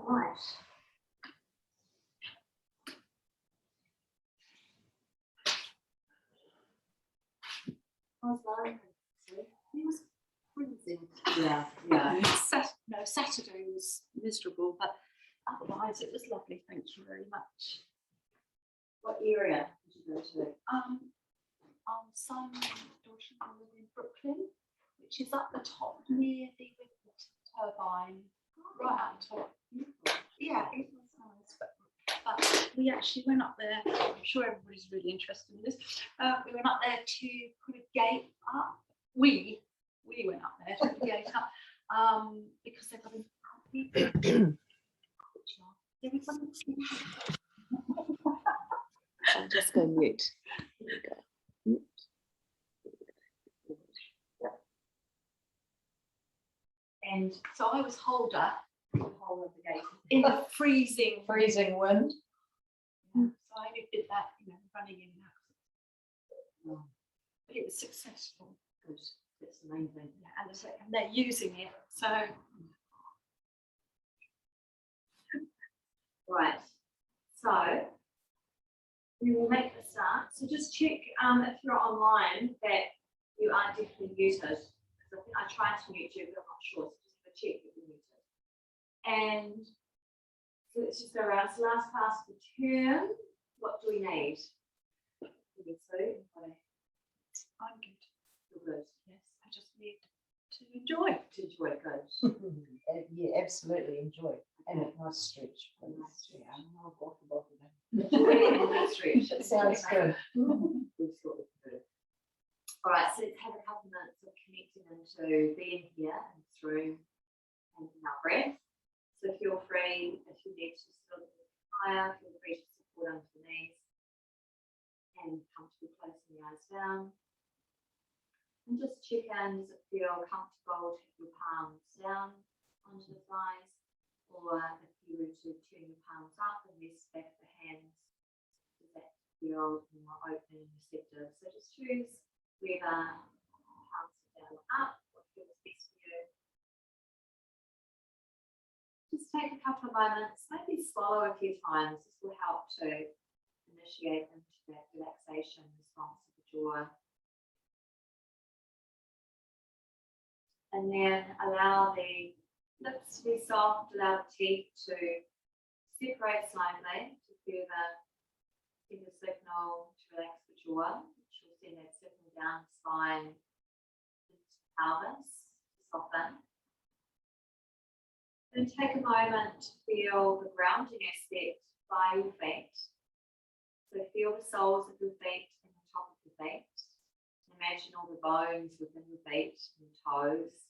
Right. How's that? It was freezing. Yeah. Saturday was miserable, but otherwise it was lovely. Thank you very much. What area did you go to? Our son and daughter live in Brooklyn, which is up the top near the wind turbine, right up top. Yeah, it was nice, but we actually went up there. I'm sure everybody's really interested in this. We went up there to put a gate up. We went up there to put a gate up because they've got a I'll just go mute. There we go. And so I was holed up the whole of the gate in the freezing wind. So I only did that, running in and out. But it was successful. Good. That's the main thing. Yeah, and they're using it. So right. So we will make a start. So just check if you're online that you are definitely muted. Because I think I tried to mute you, but I'm not sure. So just have a check that you're muted. And so let's just go around. So last pass for turn. What do we need? I'm good. You're good. Yes, I just need to enjoy. To enjoy it, good. Yeah, absolutely enjoy it. And a nice stretch. Nice stretch. I've got the bottom. Enjoy it and good stretch. That sounds good. All right, so let's have a couple of minutes of connecting into being here and through and in our breath. So feel free, if you need to sit a little higher, feel free to support under the knees and comfortably closing the eyes down. And just check in, does it feel comfortable to have your palms down onto the thighs? Or if you were to turn your palms up and rest back the hands, does that feel more open and receptive? So just choose whether palms are down or up, what feels best for you. Just take a couple of moments, maybe swallow a few times. This will help to initiate into that relaxation response of the jaw. And then allow the lips to be soft, allow the teeth to separate slightly to further send a signal to relax the jaw, which will send that signal down the spine into the pelvis to soften. Then take a moment to feel the grounding aspect by your feet. So feel the soles of your feet and the top of your feet. Imagine all the bones within your feet and toes,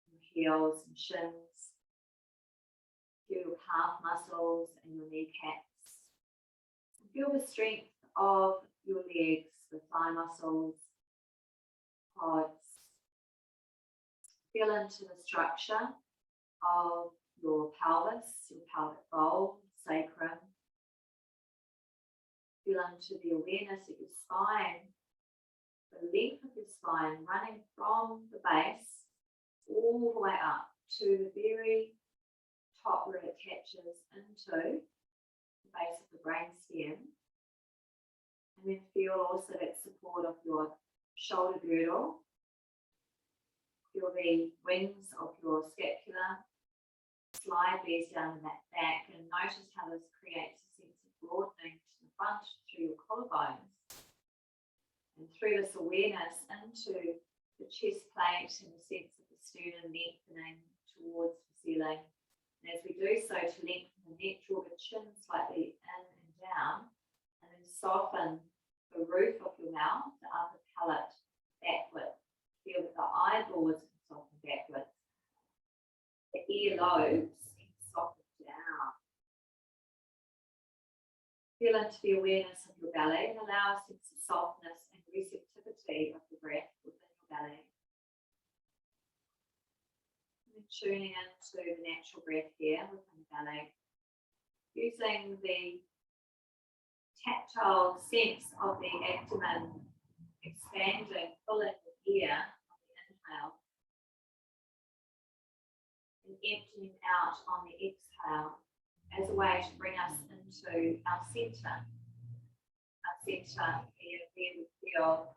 your heels and shins. Feel your calf muscles and your kneecaps. Feel the strength of your legs, the thigh muscles, quads. Feel into the structure of your pelvis, your pelvic bowl, sacrum. Feel into the awareness of your spine, the length of your spine running from the base all the way up to the very top where it catches into the base of the brainstem. And then feel also that support of your shoulder girdle. Feel the wings of your scapula. Slide these down the back and notice how this creates a sense of broadening to the front through your collarbones. And through this awareness into the chest plate and the sense of the sternum lengthening towards the ceiling. And as we do so, to lengthen the neck, draw the chin slightly in and down, and then soften the roof of your mouth, the upper palate, backwards. Feel that the eyeballs can soften backwards. The earlobes can soften down. Feel into the awareness of your belly and allow a sense of softness and receptivity of the breath within your belly. And then tuning into the natural breath here within the belly. Using the tactile sense of the abdomen expanding, filling the air on the inhale. And emptying out on the exhale. exhale, as a way to bring us into our centre. Our centre here, where we feel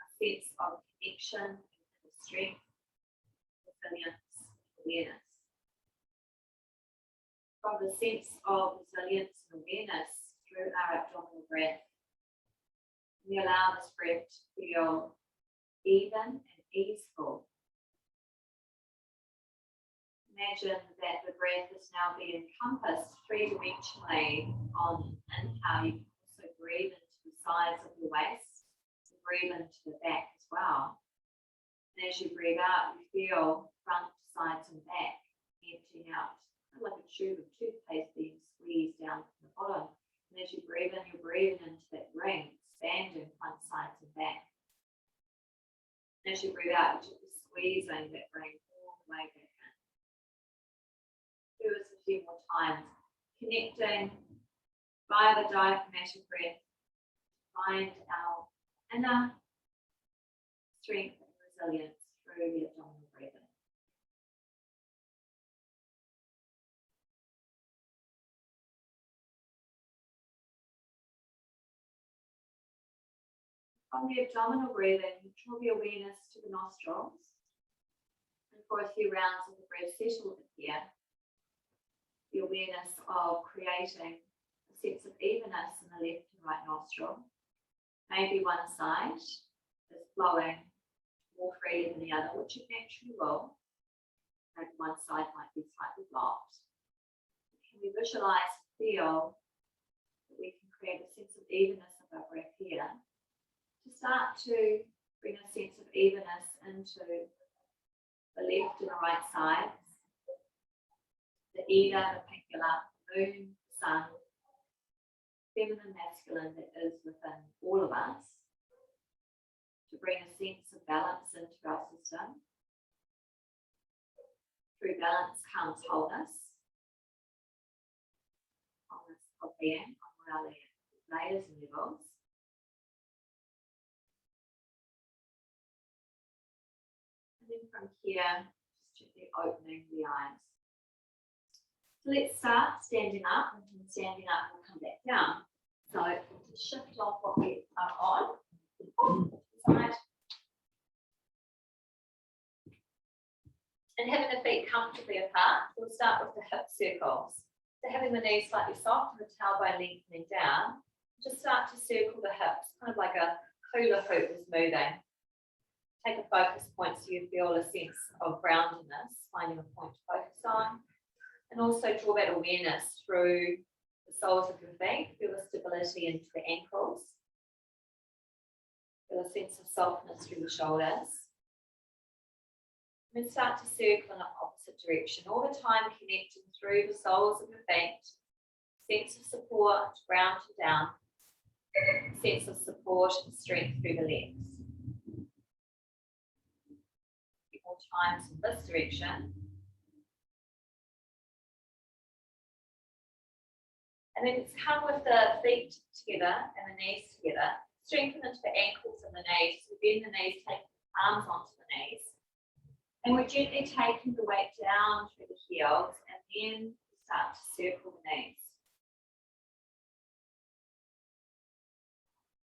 a sense of connection, and strength, resilience, awareness. From the sense of resilience and awareness through our abdominal breath, we allow this breath to feel even and easeful. Imagine that the breath is now being encompassed three-dimensionally. On inhale, you can also breathe into the sides of your waist, and breathe into the back as well. And as you breathe out, you feel front, sides, and back emptying out, kind of like a tube of toothpaste being squeezed down from the bottom. And as you breathe in, you're breathing into that ring, expanding front, sides, and back. And as you breathe out, you're just squeezing that ring all the way back in. Do this a few more times, connecting via the diaphragmatic breath to find our inner strength and resilience through the abdominal breathing. From the abdominal breathing, draw the awareness to the nostrils, and for a few rounds of the breath, settle it here. The awareness of creating a sense of evenness in the left and right nostril. Maybe one side is flowing more freely than the other, which it naturally will. Maybe one side might be slightly blocked. Can we visualize and feel that we can create a sense of evenness of our breath here? To start to bring a sense of evenness into the left and the right sides. The Ida, the Pingula, the moon, the sun, feminine, masculine that is within all of us, to bring a sense of balance into our system. Through balance comes wholeness, wholeness of being on all our layers and levels. And then from here, just gently opening the eyes. So let's start standing up, and from standing up we'll come back down. So to shift off what we are on, side. And having the feet comfortably apart, we'll start with the hip circles. So having the knees slightly soft and the tailbone lengthening down, just start to circle the hips, kind of like a hula hoop is moving. Take a focus point so you feel a sense of groundedness, finding a point to focus on. And also draw that awareness through the soles of your feet. Feel the stability into the ankles. Feel a sense of softness through the shoulders. And then start to circle in the opposite direction. All the time connecting through the soles of your feet. Sense of support, ground and down. Sense of support and strength through the legs. A few more times in this direction. And then it's come with the feet together and the knees together. Strengthen into the ankles and the knees. So bend the knees, take the arms onto the knees. And we're gently taking the weight down through the heels, and then start to circle the knees.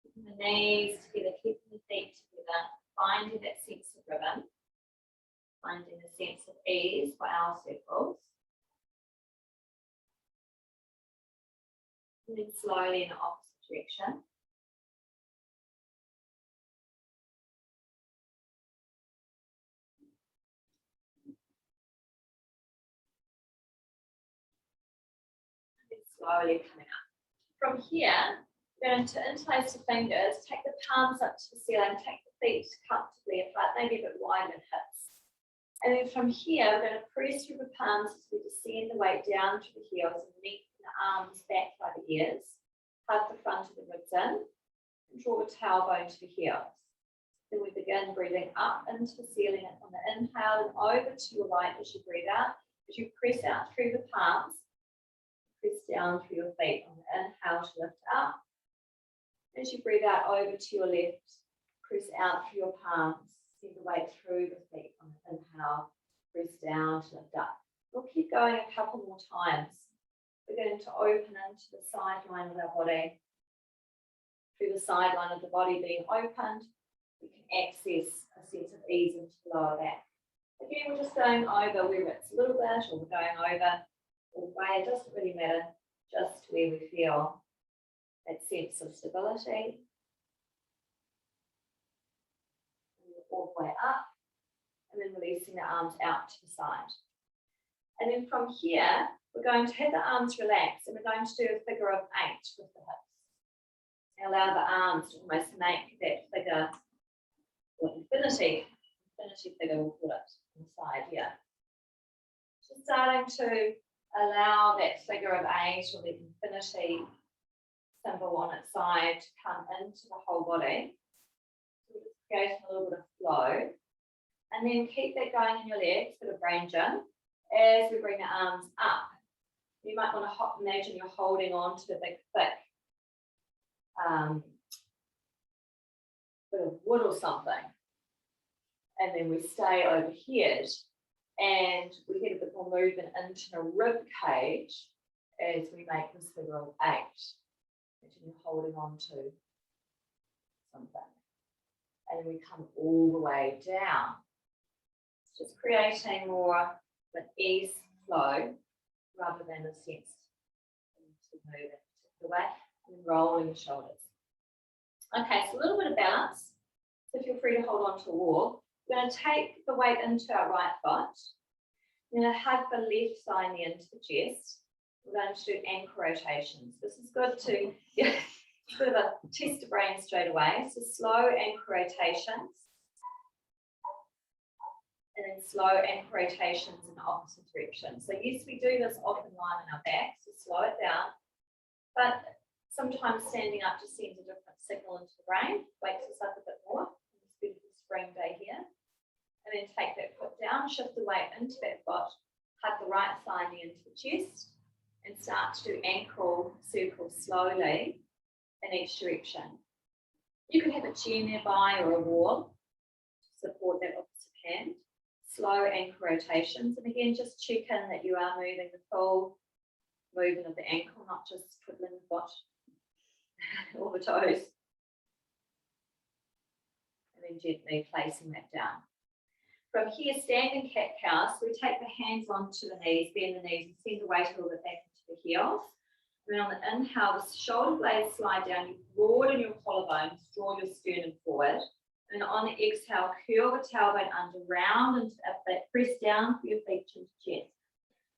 Keeping the knees together, keeping the feet together, finding that sense of rhythm, finding a sense of ease for our circles. And then slowly in the opposite direction. And then slowly coming up. From here, we're going to interlace the fingers, take the palms up to the ceiling, take the feet comfortably apart, maybe a bit wider than hips. And then from here, we're going to press through the palms as we descend the weight down to the heels and lengthen the arms back by the ears. Hug the front of the ribs in, and draw the tailbone to the heels. Then we begin breathing up into the ceiling on the inhale and over to your right as you breathe out. As you press out through the palms, press down through your feet on the inhale to lift up. As you breathe out over to your left, press out through your palms, send the weight through the feet on the inhale, press down to lift up. We'll keep going a couple more times. We're going to open into the sideline of our body. Through the sideline of the body being opened, we can access a sense of ease into the lower back. Again, we're just going over where it's a little bit, or we're going over all the way. It doesn't really matter, just where we feel that sense of stability. All the way up, and then releasing the arms out to the side. And then from here, we're going to have the arms relax, and we're going to do a figure of 8 with the hips. And allow the arms to almost make that figure, or infinity figure, we'll put it on the side here. Just starting to allow that figure of 8 or the infinity symbol on its side to come into the whole body. So we're just creating a little bit of flow. And then keep that going in your legs, bit of range in, as we bring the arms up. You might want to imagine you're holding on to a big, thick bit of wood or something. And then we stay overhead, and we get a bit more movement into the rib cage as we make this figure of 8. Imagine you're holding on to something. And then we come all the way down. Just creating more of an ease flow rather than a sense to move in a particular way, and rolling the shoulders. Okay, so a little bit of balance. So feel free to hold on to a wall. We're going to take the weight into our right foot. We're going to hug the left thigh into the chest. We're going to do ankle rotations. This is good to get a bit of a test of brain straight away. So slow ankle rotations. And then slow ankle rotations in the opposite direction. So yes, we do this often lying on our back, so slow it down. But sometimes standing up just sends a different signal into the brain, wakes us up a bit more on this beautiful spring day here. And then take that foot down, shift the weight into that foot, hug the right thigh into the chest, and start to do ankle circles slowly in each direction. You can have a chair nearby or a wall to support that opposite hand. Slow ankle rotations, and again, just check in that you are moving the full movement of the ankle, not just twiddling the foot or the toes. And then gently placing that down. From here, standing cat-cow, so we take the hands onto the knees, bend the knees, and send the weight a little bit back into the heels. And then on the inhale, the shoulder blades slide down, you broaden your collarbones, draw your sternum forward. And on the exhale, curl the tailbone under, round into that, press down for your feet into chest.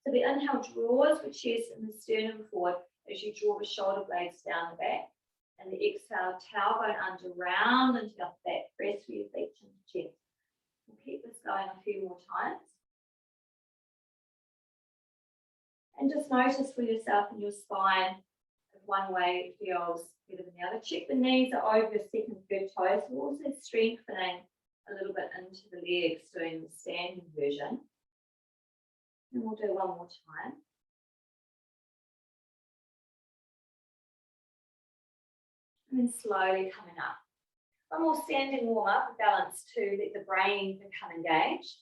So the inhale draws the chest and the sternum forward as you draw the shoulder blades down the back. And the exhale, tailbone under, round into the back, press for your feet into chest. We'll keep this going a few more times. And just notice for yourself in your spine, if one way feels better than the other. Check the knees are over your second, third toes. We're also strengthening a little bit into the legs, doing the standing version. And we'll do one more time. And then slowly coming up. One more standing warm up, balance to let the brain become engaged.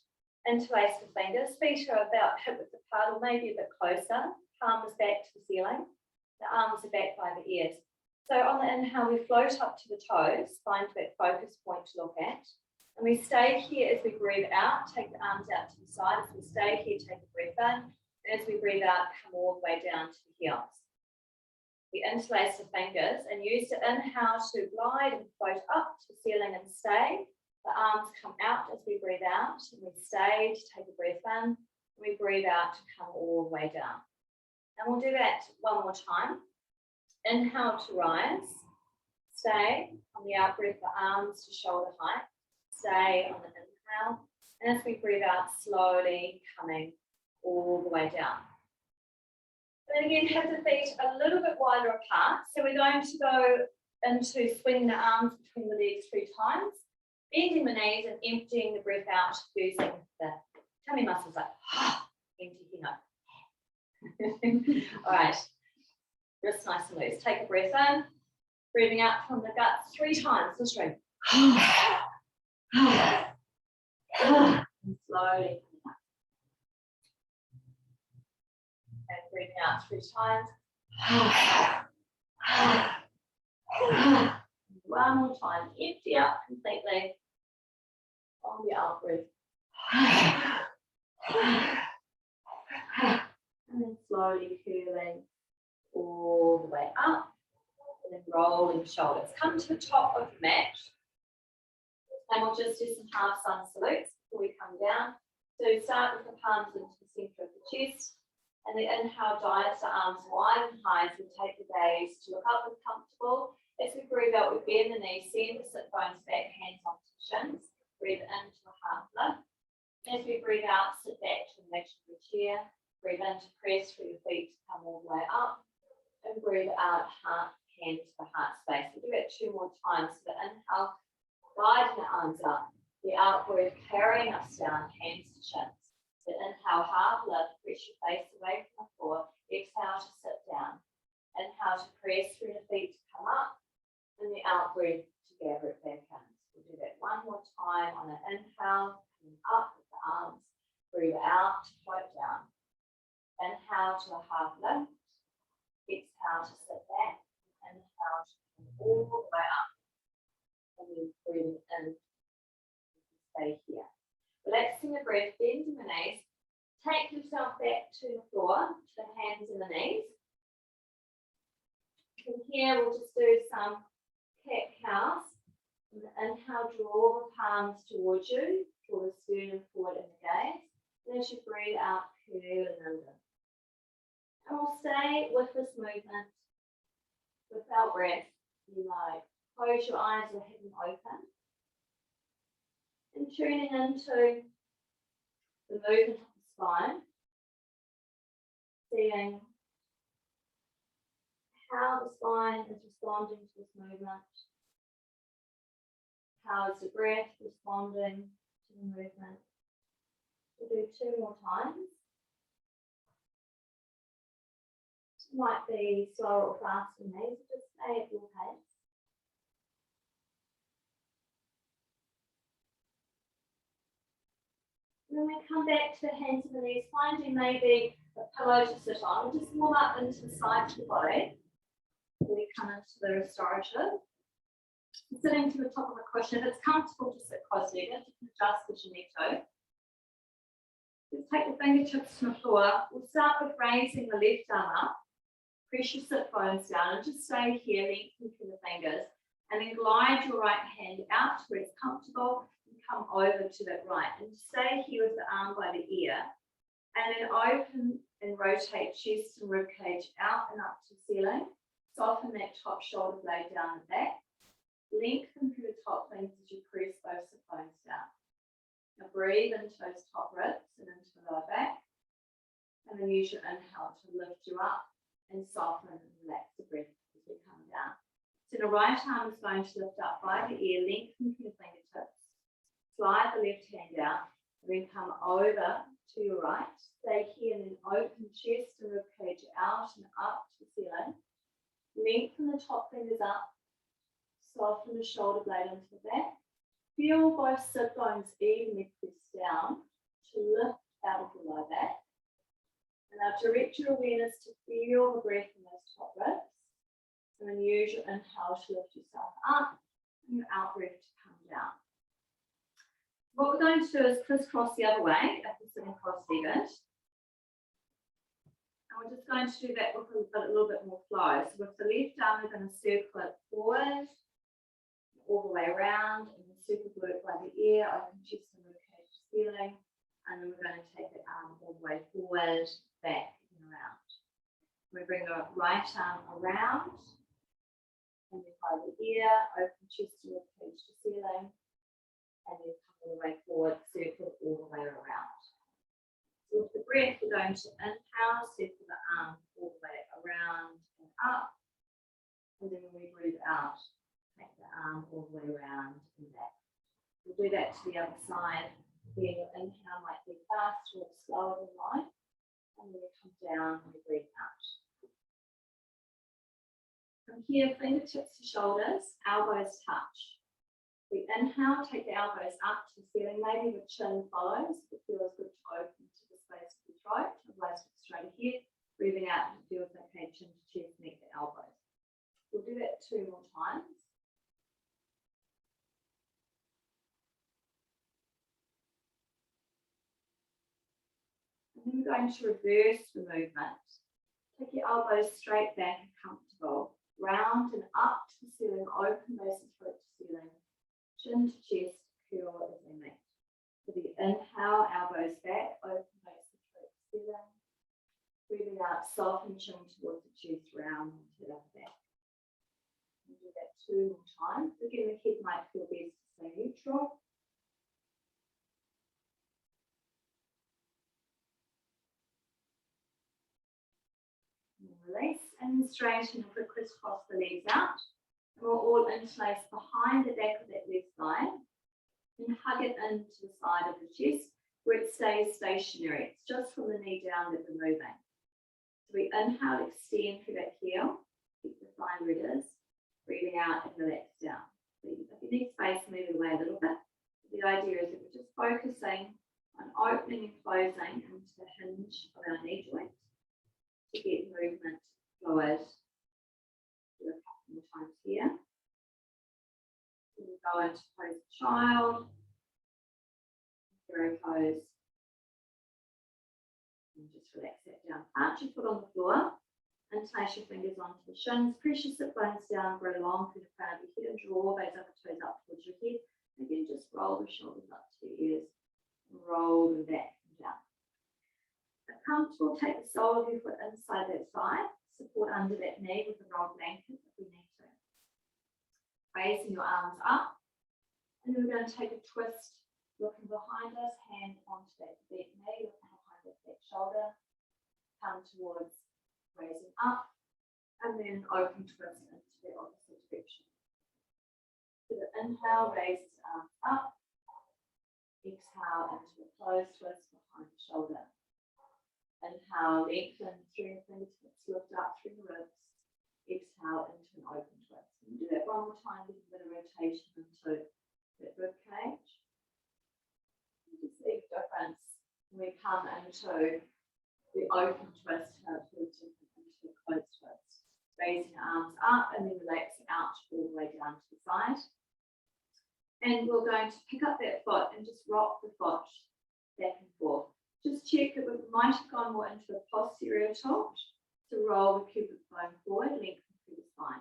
Interlace the fingers, feet are about hip width apart or maybe a bit closer. Palm is back to the ceiling. The arms are back by the ears. So on the inhale, we float up to the toes, find that focus point to look at. And we stay here as we breathe out, take the arms out to the side. As we stay here, take a breath in. And as we breathe out, come all the way down to the heels. We interlace the fingers and use the inhale to glide and float up to the ceiling and stay. The arms come out as we breathe out, and we stay to take a breath in. And we breathe out to come all the way down. And we'll do that one more time. Inhale to rise. Stay on the out breath, the arms to shoulder height. Stay on the inhale. And as we breathe out, slowly coming all the way down. And then again, have the feet a little bit wider apart. So we're going to go into swinging the arms between the legs 3 times, bending the knees and emptying the breath out using the tummy muscles like empty here. All right, wrists nice and loose. Take a breath in, breathing out from the gut 3 times. This room. And slowly coming up. And breathing out 3 times. One more time. Empty out completely on the out breath. And then slowly curling all the way up. And then rolling shoulders. Come to the top of the mat. And we'll just do some half sun salutes before we come down. So start with the palms into the center of the chest. And the inhale, dives the arms wide and high as we take the gaze to look up and comfortable. As we breathe out, we bend the knees, send the sit bones back, hands onto the shins. Breathe into a half lift. As we breathe out, sit back to a imaginary chair. Breathe in to press through your feet to come all the way up. And breathe out, heart, hand to the heart space. We'll do it 2 more times. So the inhale, guiding the arms up. The out breath, carrying us down, hands to shins. The inhale, half lift, press your face away from the floor. Exhale to sit down. Inhale to press through the feet to come up. And the out breath to gather it back in. We'll do that 1 more time on an inhale, coming up with the arms. Breathe out to float down. Inhale to a half lift. Exhale to sit back. Inhale to come all the way up. And then breathing in. Stay here. Relaxing the breath, bending the knees. Take yourself back to the floor, to the hands and the knees. From here, we'll just do some cat-cows. Inhale, draw the palms towards you. Draw the sternum forward in the gaze. And as you breathe out, curl and under. And we'll stay with this movement without breath. You might close your eyes or have them open. And tuning into the movement of the spine, seeing how the spine is responding to this movement, how is the breath responding to the movement. We'll do 2 more times. It might be slower or faster than these, just stay at your pace. When we come back to the hands and the knees, finding maybe a pillow to sit on, we'll just warm up into the sides of the body. We come into the restorative. Sitting to the top of a cushion, if it's comfortable to sit cross-legged, you can adjust as you need to. Just take the fingertips to the floor. We'll start with raising the left arm up. Press your sit bones down and just stay here, lengthen through the fingers. And then glide your right hand out to where it's comfortable. Come over to that right and stay here with the arm by the ear, and then open and rotate chest and rib cage out and up to the ceiling. Soften that top shoulder blade down the back. Lengthen through the top limbs as you press those sit bones down. Now breathe into those top ribs and into the lower back, and then use your inhale to lift you up and soften and relax the breath as we come down. So the right arm is going to lift up by the ear, lengthen through the fingertips. Slide the left hand out, and then come over to your right. Stay here and then open chest and rib cage out and up to the ceiling. Lengthen the top fingers up. Soften the shoulder blade into the back. Feel both sit bones evenly press down to lift out of the lower back. And now direct your awareness to feel the breath in those top ribs. And then use your inhale to lift yourself up and your out breath to come down. What we're going to do is crisscross the other way, if we're sitting cross-legged. And we're just going to do that with a little bit more flow. So with the left arm, we're going to circle it forward, all the way around, and then super glute by the ear, open chest and rib cage to ceiling. And then we're going to take the arm all the way forward, back, and around. We bring the right arm around, and then by the ear, open chest and rib cage to ceiling. And then come all the way forward, circle all the way around. So with the breath, we're going to inhale, circle the arm all the way around and up. And then when we breathe out, take the arm all the way around and back. We'll do that to the other side. Again, your inhale might be faster or slower than mine. And then we come down and we breathe out. From here, fingertips to shoulders, elbows touch. We inhale, take the elbows up to the ceiling, maybe the chin follows. It feels good to open to the space of the throat, otherwise look straight ahead. Breathing out, it feels okay, chin to chest, neck to elbows. We'll do that 2 more times. And then we're going to reverse the movement. Take your elbows straight back and comfortable. Round and up to the ceiling, open base of throat to ceiling. Chin to chest, curl as they meet. For the inhale, elbows back, open base of throat to ceiling. Breathing out, soften chin towards the chest, round to the upper back. We'll do that 2 more times. Again, the head might feel best to stay neutral. And release, and straighten and crisscross the legs out. And we'll all interlace behind the back of that left thigh. And hug it into the side of the chest where it stays stationary. It's just from the knee down that we're moving. So we inhale, extend through that heel, keep the thigh where it is, breathing out and relax down. So if you need space, move it away a little bit. The idea is that we're just focusing on opening and closing into the hinge of our knee joint to get movement fluid. Do a couple more times here. We'll go into pose child, hero pose, and just relax that down. Arch your foot on the floor and place your fingers onto the shins. Press your sit bones down, grow long through the crown of your head and draw those upper toes up towards your head. Again, just roll the shoulders up to your ears and roll them back and down. If comfortable, take the sole of your foot inside that thigh, support under that knee with a rolled blanket if we need to. Raising your arms up, and then we're going to take a twist, looking behind us, hand onto that bent knee, looking behind that back shoulder, come towards raising up, and then open twist into the opposite direction. So the inhale, raise the arms up, exhale into a closed twist behind the shoulder. Inhale, lengthen through the fingertips, lift up through the ribs. Exhale into an open twist. And do that 1 more time with a bit of rotation into that rib cage. You can see the difference when we come into the open twist, how it feels different into a closed twist. Raising the arms up and then relaxing out all the way down to the side. And we're going to pick up that foot and just rock the foot back and forth. Just check that we might have gone more into a posterior tilt to roll the pubic bone forward, lengthen through the spine.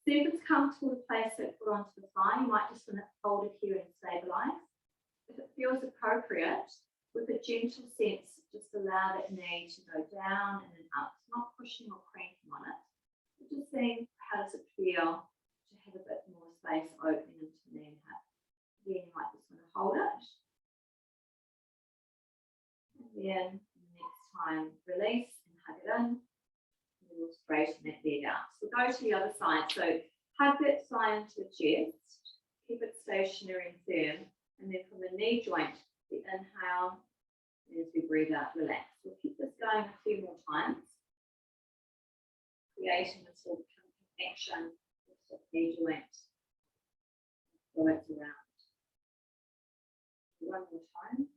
See if it's comfortable to place that foot onto the thigh, you might just want to hold it here and stabilize. If it feels appropriate, with a gentle sense, just allow that knee to go down and then up. It's not pushing or cranking on it. But just seeing how does it feel to have a bit more space opening into the knee and hip. Again, you might just want to hold it. And then the next time, release and hug it in. And we'll straighten that leg out. So go to the other side. So hug that thigh into the chest. Keep it stationary and firm. And then from the knee joint, the inhale, and as we breathe out, relax. We'll keep this going a few more times. Creating this sort of connection with the knee joint. So it's around. 1 more time.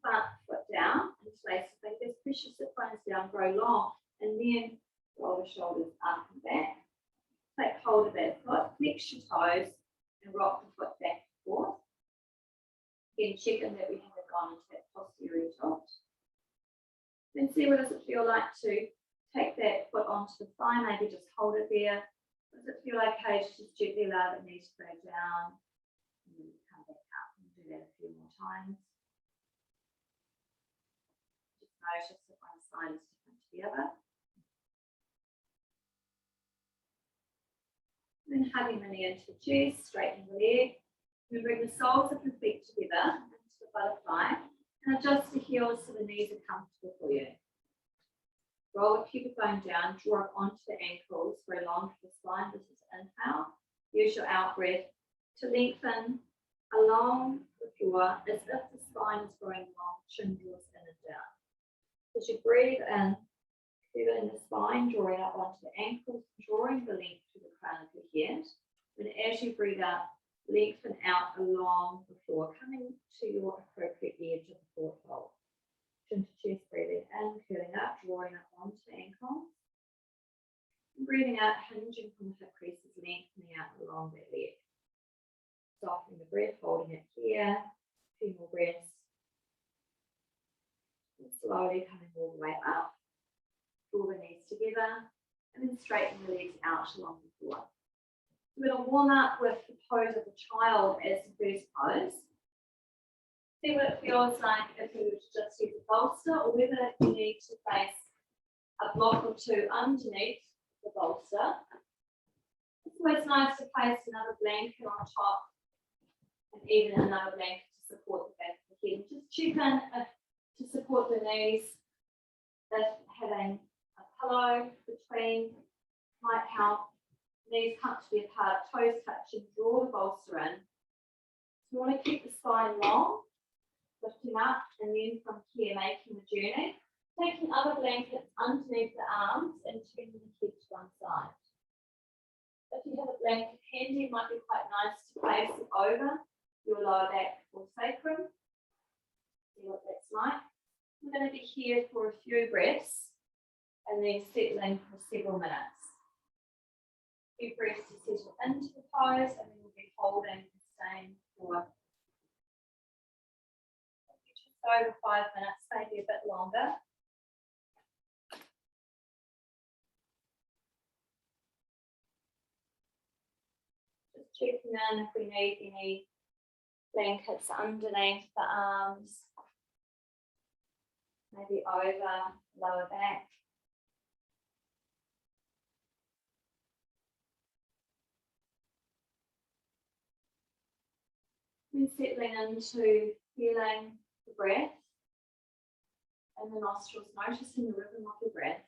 Front foot down and place the fingers, push your sit bones down, grow long, and then roll the shoulders up and back. Take hold of that foot, flex your toes, and rock the foot back and forth. Again, checking that we haven't gone into that posterior tilt. Then see what does it feel like to take that foot onto the thigh, maybe just hold it there. Does it feel okay to just gently allow the knee to go down? And then come back up and do that a few more times. Notice that one side is different to the other. And then hugging the knee into the chest, straightening the leg. Then bring the soles of the feet together into the butterfly and adjust the heels so the knees are comfortable for you. Roll the pubic bone down, draw it onto the ankles, grow long to the spine. This is inhale. Use your out breath to lengthen along the floor as if the spine is growing long, chin draws in and down. As you breathe in, feeling the spine drawing up onto the ankles, drawing the length to the crown of your head. And as you breathe out, lengthen out along the floor, coming to your appropriate edge of the forefold. Chin to chest breathing in, curling up, drawing up onto the ankle. And breathing out, hinging from the hip creases, lengthening out along that leg. Softening the breath, holding it here. A few more breaths. And slowly coming all the way up. Draw the knees together. And then straighten the legs out along the floor. We're going to warm up with the pose of the child as the first pose. See what it feels like if you were to just use a bolster, or whether you need to place a block or two underneath the bolster. It's always nice to place another blanket on top and even another blanket to support the back of the head. Just check in to support the knees, if having a pillow between might help. Knees comfortably apart, toes touching, draw the bolster in. So you want to keep the spine long. Lifting up, and then from here making the journey, taking other blankets underneath the arms and turning the head to one side. If you have a blanket handy, it might be quite nice to place it over your lower back or sacrum. See what that's like. We're going to be here for a few breaths and then settling for several minutes. A few breaths to settle into the pose, and then we'll be holding and staying for over 5 minutes, maybe a bit longer. Just checking in if we need any blankets underneath the arms, maybe over lower back. Then settling into feeling the breath and the nostrils, noticing the rhythm of your breath.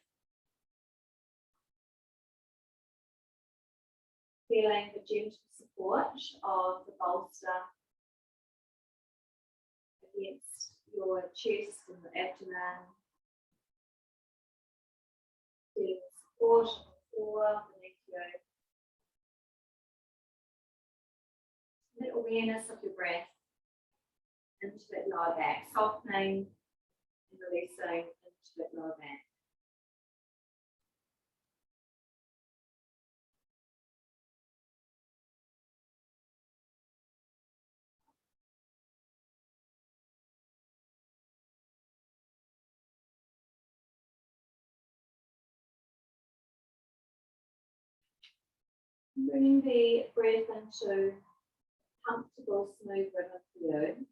Feeling the gentle support of the bolster against your chest and your abdomen. Feeling the support of the floor beneath you. That awareness of your breath into that lower back, softening and releasing into that lower back. Bring the breath into comfortable, smooth rhythm for you.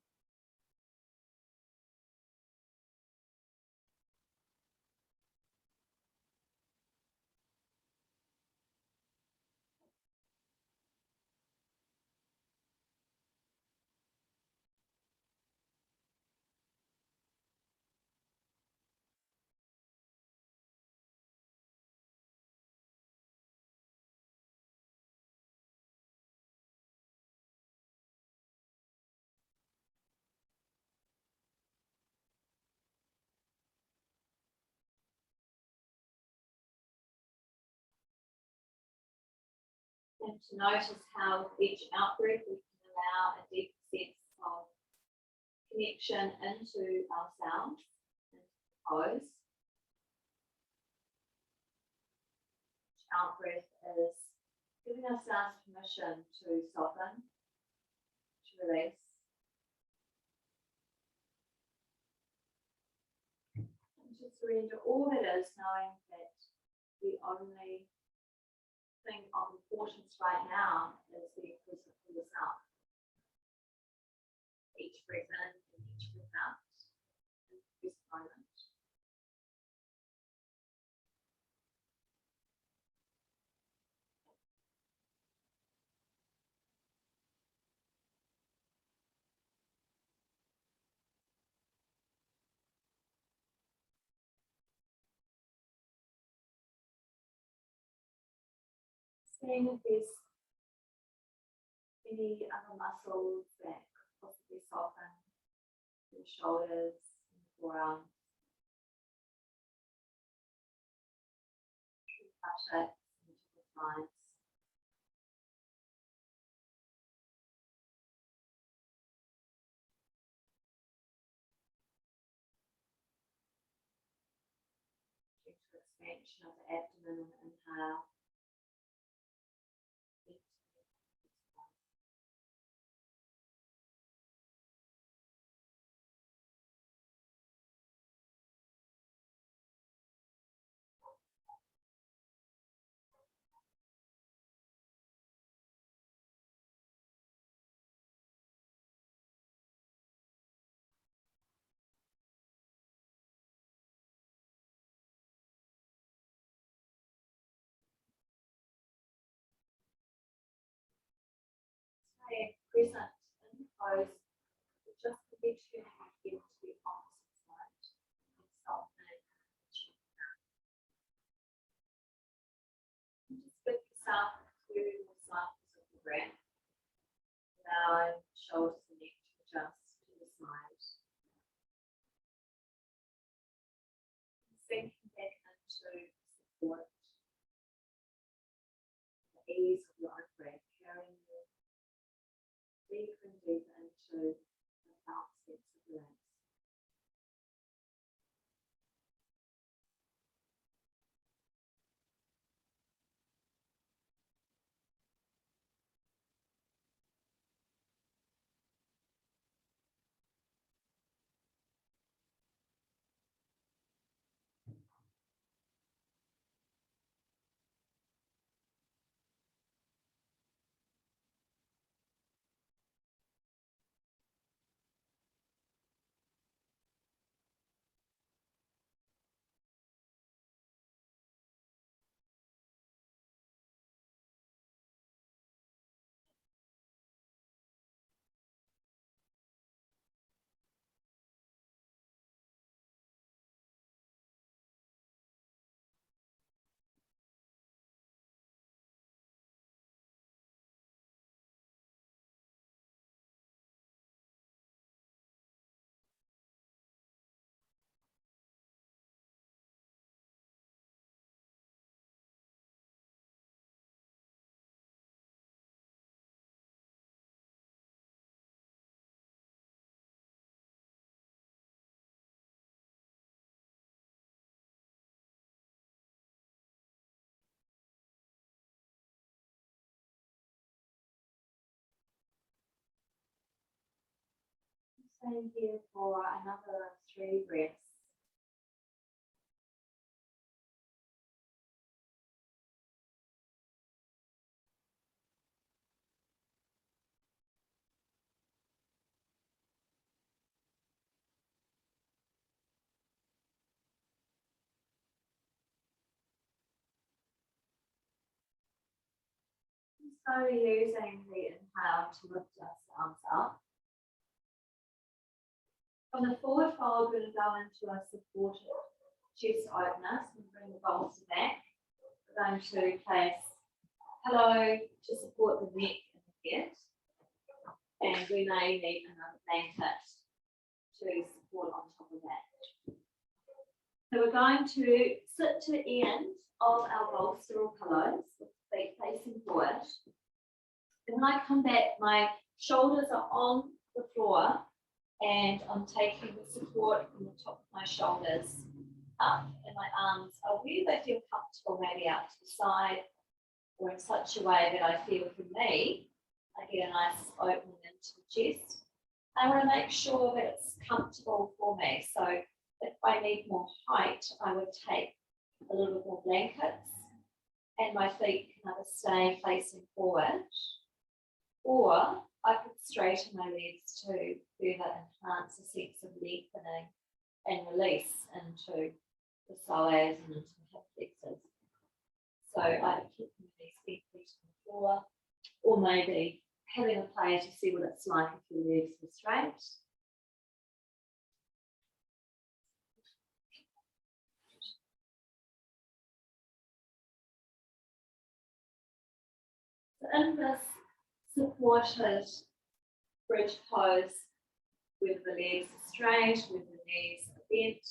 And to notice how with each out-breath we can allow a deep sense of connection into ourselves and pose. Each out-breath is giving ourselves permission to soften, to release. And to surrender all that is, knowing that the only thing of importance right now is being present for yourself. Each breath in and each breath out in this moment. Seeing if there's any other muscles that possibly soften the shoulders and the forearms. Buttocks and the thighs. expansion of the abdomen on the inhale. Stay present in pose, just to be tuning again to the opposite side and softening. And just with yourself through the cycles of the breath, allowing shoulders and neck to adjust to the side. And sinking back into support, the ease of your own breath, carrying you deeper and deeper into the felt sense of relax. Same here for another 3 breaths. So using the inhale to lift us arms up. From the forward fold, we're going to go into a supported chest opener. So we bring the bolster back. We're going to place pillow to support the neck and the head. And we may need another blanket to support on top of that. So we're going to sit to the end of our bolster or pillows with the feet facing forward. And when I come back, my shoulders are on the floor and I'm taking the support from the top of my shoulders up, and my arms are where they feel comfortable, maybe out to the side or in such a way that I feel for me, I get a nice opening into the chest. I want to make sure that it's comfortable for me. So if I need more height, I would take a little bit more blankets and my feet can either stay facing forward, or I could straighten my legs to further enhance a sense of lengthening and release into the psoas and into the hip flexors. So either keeping the feet on the floor, or maybe having a play to see what it's like if your legs are straight. So in this supported bridge pose, whether the legs are straight, whether the knees are bent,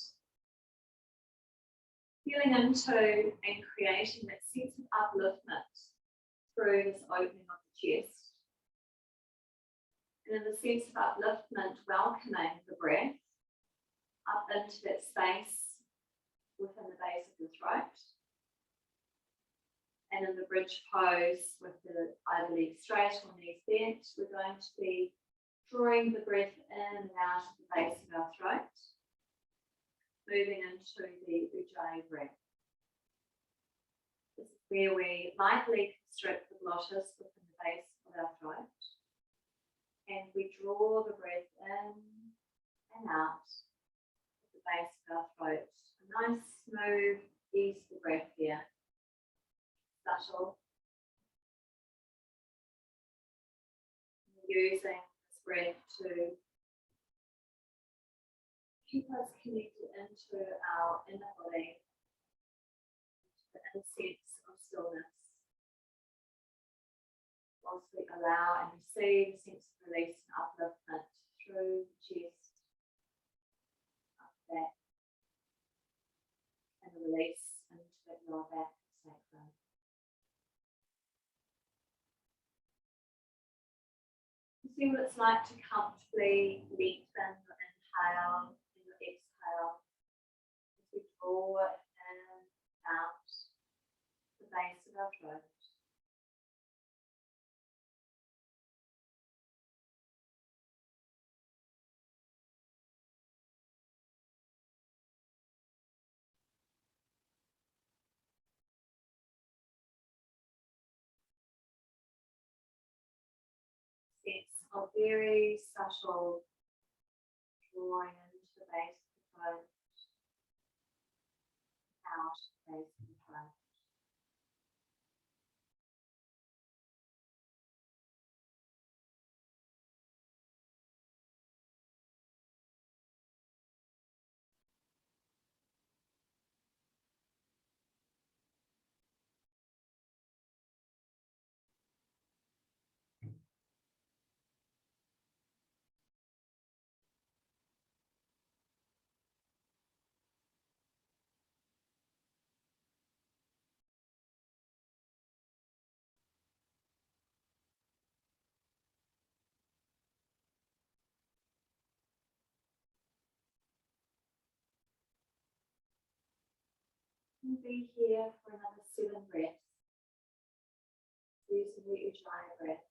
feeling into and creating that sense of upliftment through this opening of the chest. And in the sense of upliftment, welcoming the breath up into that space within the base of the throat. And in the bridge pose with the either leg straight or knees bent, we're going to be drawing the breath in and out of the base of our throat, moving into the Ujjayi breath. This is where we lightly constrict the glottis within the base of our throat, and we draw the breath in and out of the base of our throat. A nice, smooth, easeful breath here. Subtle. Using this breath to keep us connected into our inner body, the inner sense of stillness, whilst we allow and receive a sense of release and upliftment through the chest, up the back, and a release into the lower back and sacrum. See what it's like to comfortably lengthen your inhale and your exhale as we draw it in and out the base of our throat. Sense of very subtle drawing into the base of the throat, out the base of the throat. We'll be here for another 7 breaths, using the Ujjayi breath.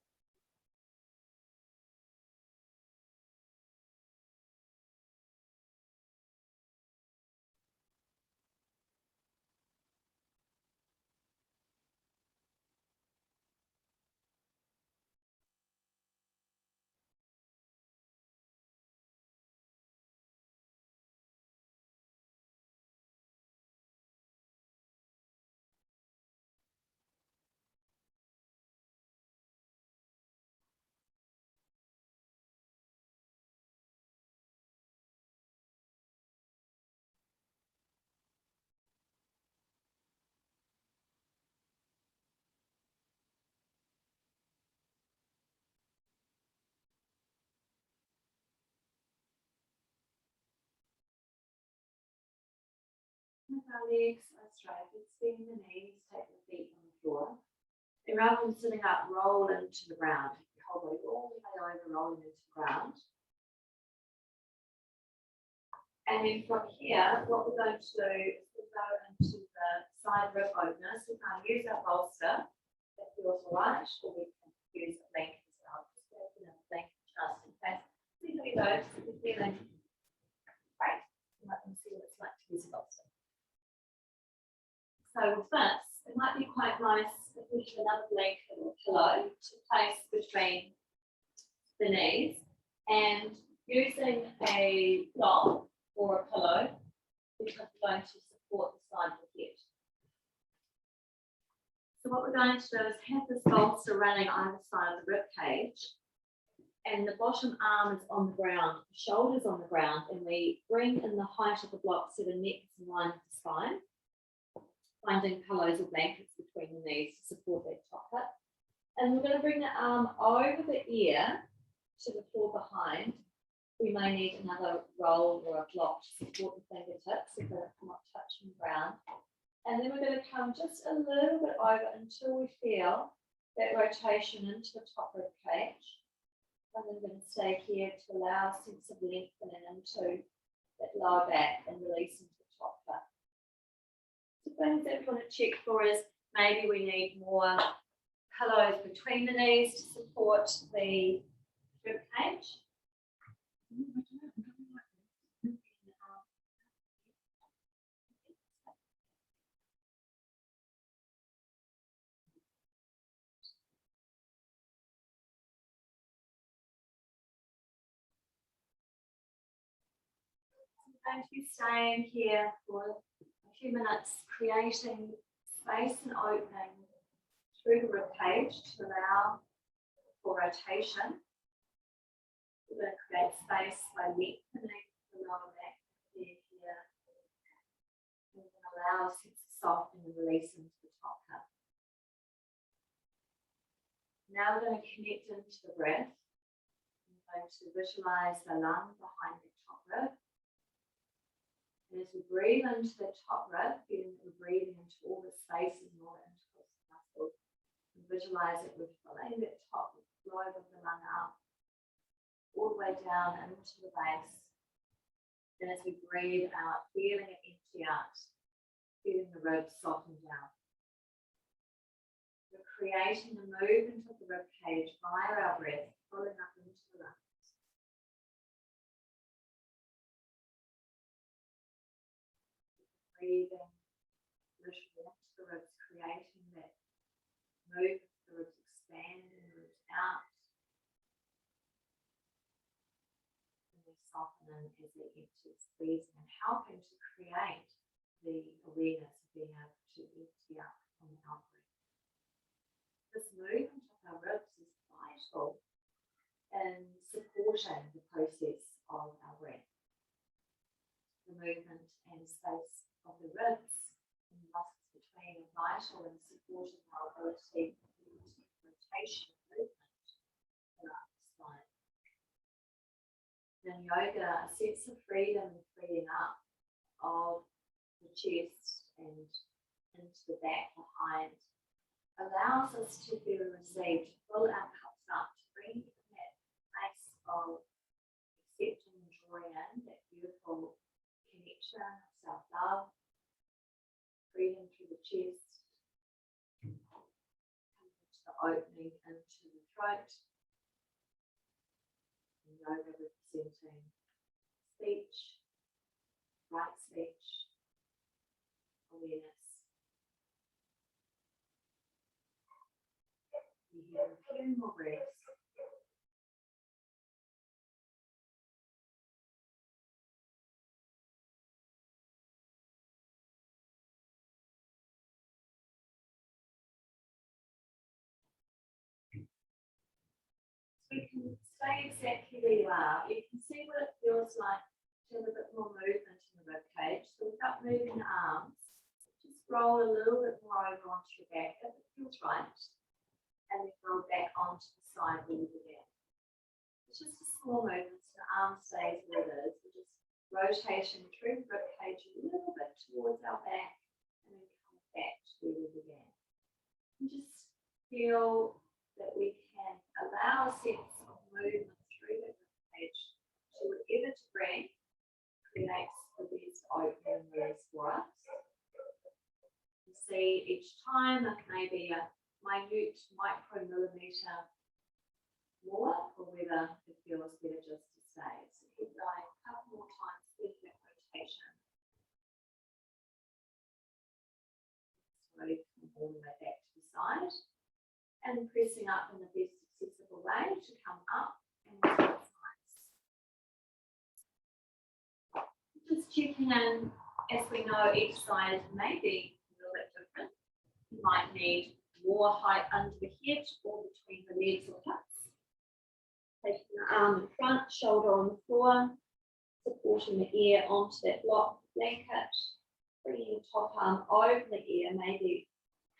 If our legs are straight, let's bend the knees, take the feet on the floor. And rather than sitting up, roll into the ground. Your whole body all the way over, rolling into the ground. And then from here, what we're going to do is we'll go into the side rib openers. We can use our bolster, that feels alright, or we can use a blanket as well. Just open a blanket just in case. See how we go, if you're feeling great. You might want to see what it's like to use a bolster. So with this, it might be quite nice if we have another blanket or pillow to place between the knees, and using a block or a pillow, which is going to support the side of the head. So what we're going to do is have this bolster running either side of the rib cage, and the bottom arm is on the ground, the shoulders on the ground, and we bring in the height of the block so the neck is in line with the spine, finding pillows or blankets between the knees to support that top hip. And we're going to bring the arm over the ear to the floor behind. We may need another roll or a block to support the fingertips so that it's not touching the ground. And then we're going to come just a little bit over until we feel that rotation into the top rib cage. And then we're going to stay here to allow a sense of lengthening into that lower back and release into the top hip. things that we want to check for is maybe we need more pillows between the knees to support the rib cage. I'm going to be staying here for a few minutes, creating space and opening through the rib cage to allow for rotation. We're going to create space by lengthening the lower back here. We're going to allow a sense of softening and releasing to the top hip. Now we're going to connect into the breath. I'm going to visualize the lung behind the top rib. And as we breathe into the top rib, feeling that we're breathing into all the spaces and all the intercostal muscles, and visualize it, we're filling that top lobe of the lung up, all the way down into the base. And as we breathe out, feeling it empty out, feeling the ribs soften down. We're creating a movement of the rib cage via our breath, pulling up into the lungs. Breathing, literally into the ribs, creating that movement, the ribs expanding, the ribs out. And they soften as they empty, squeezing and helping to create the awareness of being able to empty out from the outbreath. This movement of our ribs is vital in supporting the process of our breath. The movement and space of the ribs and the muscles between are vital in supporting our ability to rotation and movement throughout the spine. In yoga, a sense of freedom and freeing up of the chest and into the back behind allows us to feel and receive, to fill our cups up, to bring that place of accepting and drawing in that beautiful connection, self-love, breathing through the chest, coming to the opening into the throat, and yoga representing speech, right speech, awareness. We have a few more breaths. We can stay exactly where you are. You can see what it feels like to have a bit more movement in the rib cage. So without moving the arms, just roll a little bit more over onto your back if it feels right. And then roll back onto the side where you began. It's just a small movement, so the arm stays where it is. We're just rotating through the rib cage a little bit towards our back and then come back to where we began. And just feel that we can allow a sense of movement through the rib cage to whatever to bring creates the best opening release for us. You see each time it may be a minute micromillimeter more, or whether it feels better just to stay. So keep going a couple more times with that rotation. Slowly come all the way back to the side. And pressing up in the best accessible way to come up and to the sides. Just checking in, as we know each side may be a little bit different. You might need more height under the head or between the legs or hips. Taking the arm in front, shoulder on the floor, supporting the ear onto that block blanket, bringing the top arm over the ear, maybe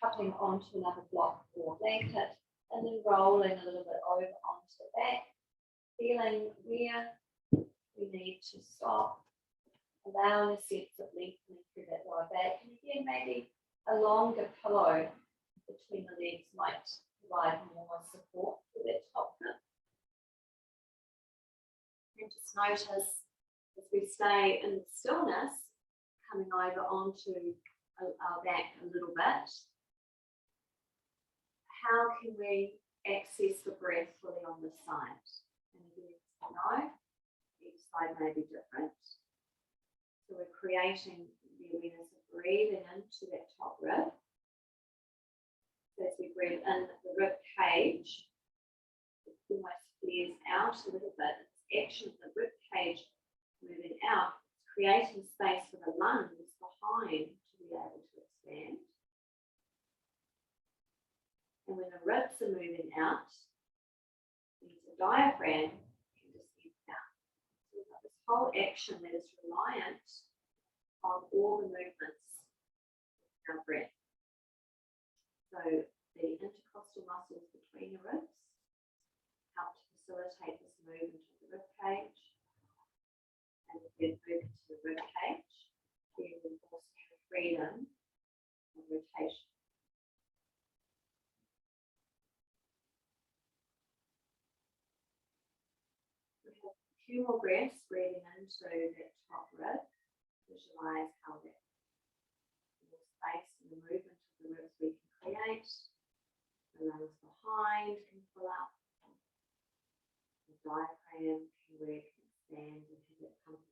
cutting onto another block or blanket, and then rolling a little bit over onto the back, feeling where we need to stop, allowing a sense of lengthening through that lower back. And again, maybe a longer pillow between the legs might provide more support for that top hip. And just notice as we stay in stillness, coming over onto our back a little bit, how can we access the breath fully on this side? And again, no, each side may be different. So we're creating the awareness of breathing into that top rib. So as we breathe in, the rib cage almost flares out a little bit. It's action of the rib cage moving out, creating space for the lungs behind to be able to expand. And when the ribs are moving out, the diaphragm can descend out. So we've got this whole action that is reliant on all the movements in our breath. So the intercostal muscles between the ribs help to facilitate this movement of the rib cage. And if we move into the rib cage, then we also have freedom of rotation. We have a few more breaths breathing into that top rib. Visualize how that more space and the movement of the ribs we can create. The lungs behind can pull up. The diaphragm can work and expand and have that comfort.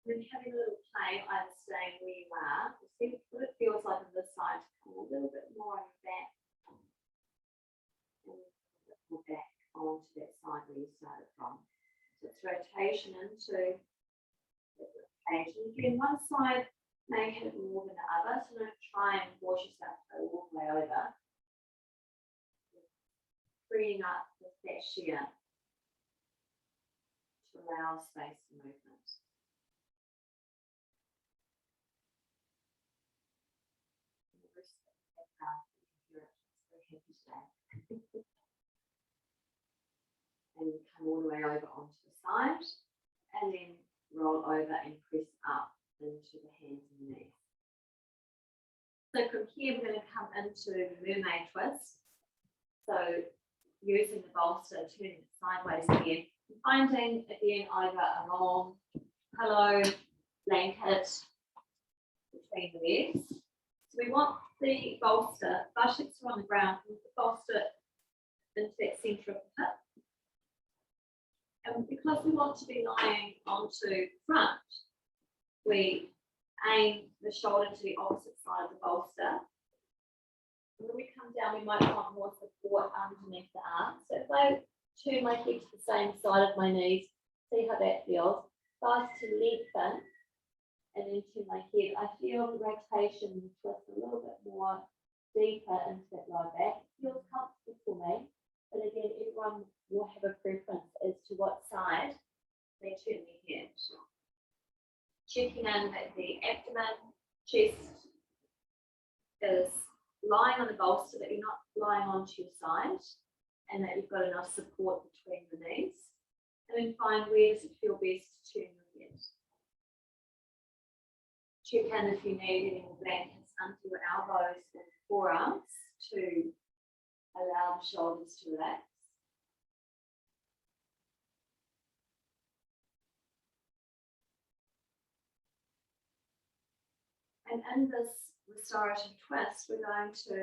Then having a little play, either staying where you are, see what it feels like on this side to come a little bit more on your back. And a little bit more back onto that side where you started from. So it's rotation into the cage. And again, one side may have more than the other, so don't try and force yourself to go all the way over. Freeing up the fascia to allow space for movement. And come all the way over onto the side, and then roll over and press up into the hands and knees. So from here, we're going to come into the mermaid twist. So using the bolster, turning it sideways again, and finding again either a long pillow, blanket between the legs. So we want the bolster, buttocks are on the ground, with the bolster into that centre of the hip. And because we want to be lying onto front, we aim the shoulder to the opposite side of the bolster. And when we come down, we might want more support underneath the arms. So if I turn my head to the same side of my knees, see how that feels. Thighs to lengthen, and then turn my head. I feel the rotation twist a little bit more deeper into that lower back. It feels comfortable for me, but again, everyone will have a preference as to what side they turn their head. Checking in that the abdomen, chest is lying on the bolster, that you're not lying onto your side, and that you've got enough support between the knees. And then find where does it feel best to turn your head. Check in if you need any more blankets under your elbows and forearms to allow the shoulders to relax. And in this restorative twist, we're going to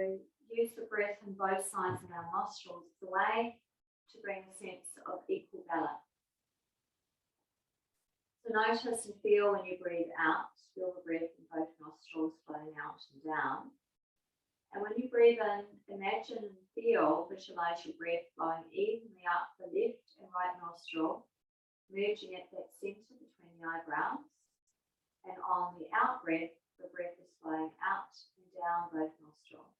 use the breath in both sides of our nostrils as a way to bring a sense of equal balance. So notice and feel when you breathe out, feel the breath in both nostrils flowing out and down. And when you breathe in, imagine and feel, visualize your breath flowing evenly up the left and right nostril, merging at that center between the eyebrows. And on the out breath, the breath is flowing out and down both nostrils.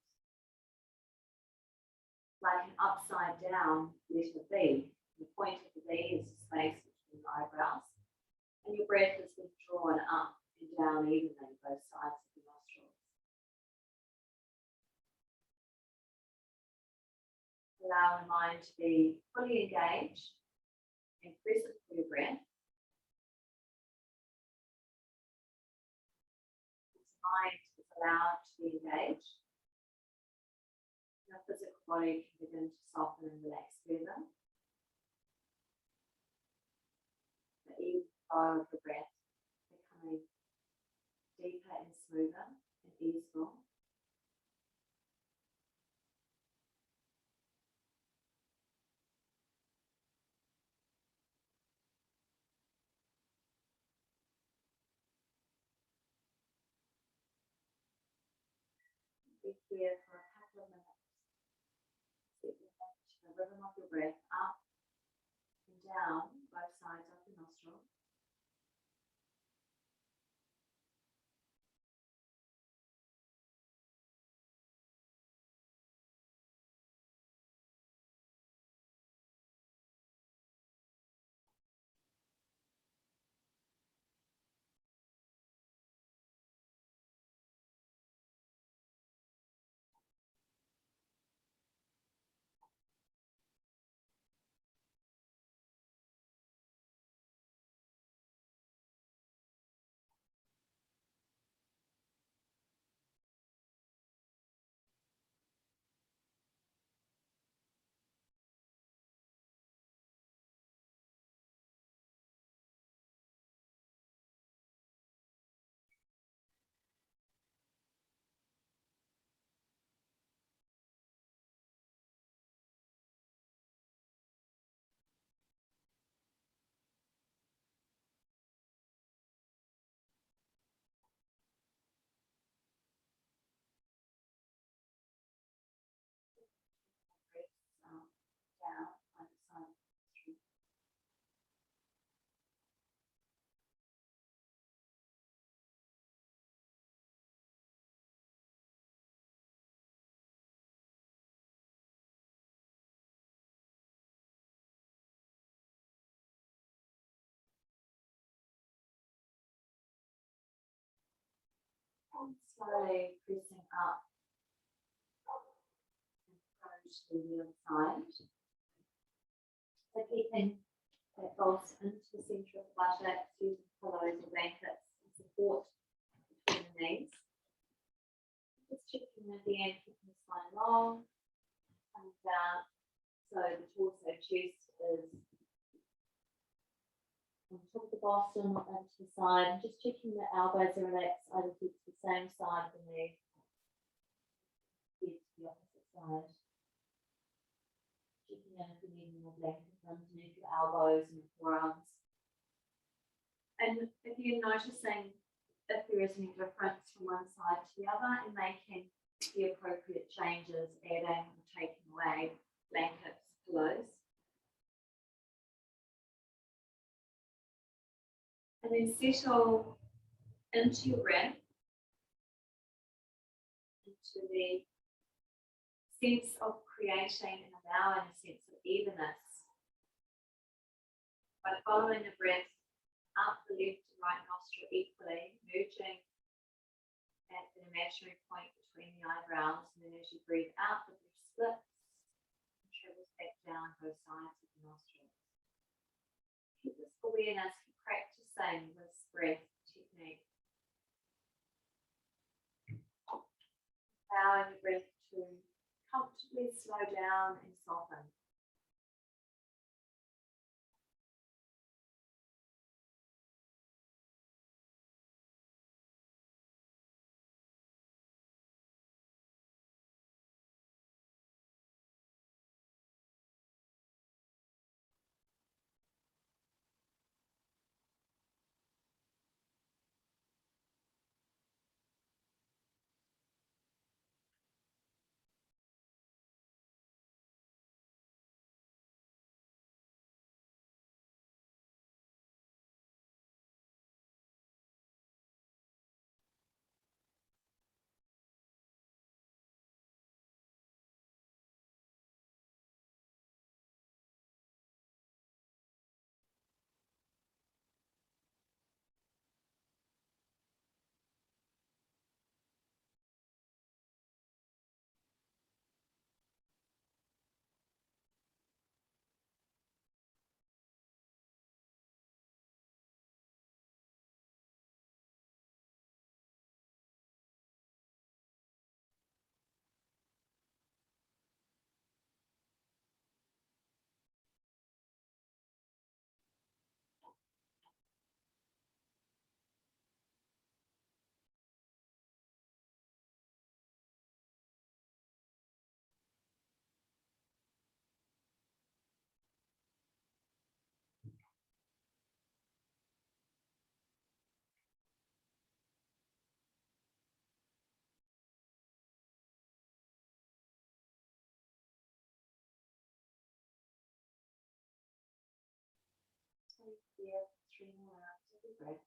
Like an upside down letter B. The point of the B is the space between the eyebrows. And your breath is being drawn up and down evenly both sides of the nostrils. Allow the mind to be fully engaged and present for your breath. Mind is allowed to be engaged. our physical body can begin to soften and relax further. The easy flow of the breath becoming deeper and smoother and easeful. Be here for a couple of minutes. Set your mind to the rhythm of your breath up and down both sides of the nostril. Breaths up, down, either side of the nostril. And slowly pressing up and approach to the other side. So keeping that pulse into the centre of the buttocks, using pillows or blankets and support between the knees. Just checking again, keeping the spine long, coming down. So the torso chest is on top of the Boston, not over to the side. Just checking the elbows are relaxed, either to the same side of the knee, head to the opposite side. Checking in if you need more blankets underneath your elbows and your forearms. And if you're noticing if there is any difference from one side to the other, and making the appropriate changes, adding or taking away blankets, pillows. And then settle into your breath, into the sense of creating and allowing a sense of evenness by following the breath up the left and right nostril equally, merging at an imaginary point between the eyebrows, and then as you breathe out, the breath splits and travels back down both sides of the nostrils. Keep this awareness, keep practicing this breath technique. Allowing the breath to comfortably slow down and soften. breathe here, 3 more rounds of your breath.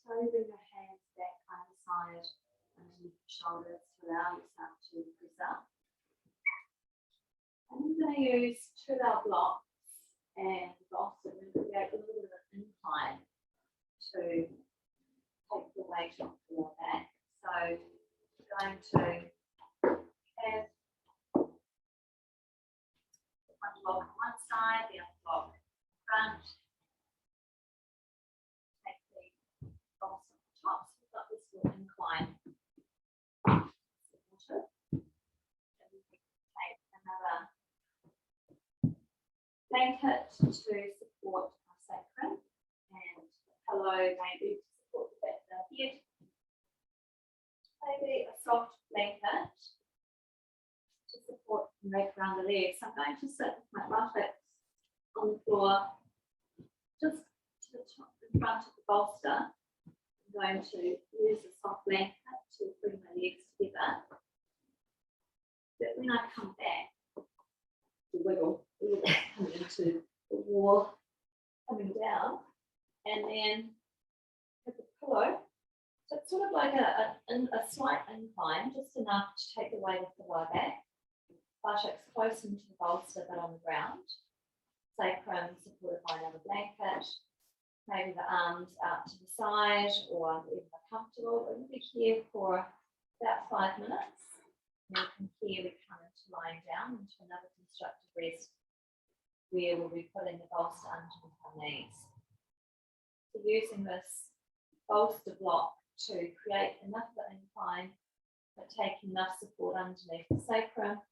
Slowly bring your hands back either side underneath your shoulders to allow yourself to press up. And we're going to use 2-hour blocks and also create a little bit of an incline to take the weight off the lower back. So we're going to have one block on one side, the other block front. Take the bolts on the top, so we've got this little incline. Supported. And we can take another blanket to support our sacrum and a pillow maybe to support the back of the head. Maybe a soft blanket to support and wrap around the legs. So I'm going to sit with my buttocks on the floor, just to the top in front of the bolster. I'm going to use a soft blanket to bring my legs together. But when I come back, the wiggle coming into the wall, coming down, and then with the pillow. So it's sort of like a slight incline, just enough to take the weight off the lower back. Buttocks close into the bolster but on the ground. Sacrum supported by another blanket. Maybe the arms out to the side or wherever comfortable. We're going to be here for about 5 minutes. And from here we come into lying down into another constructive rest where we'll be putting the bolster underneath our knees. So using this bolster block to create enough of an incline but taking enough support underneath the sacrum.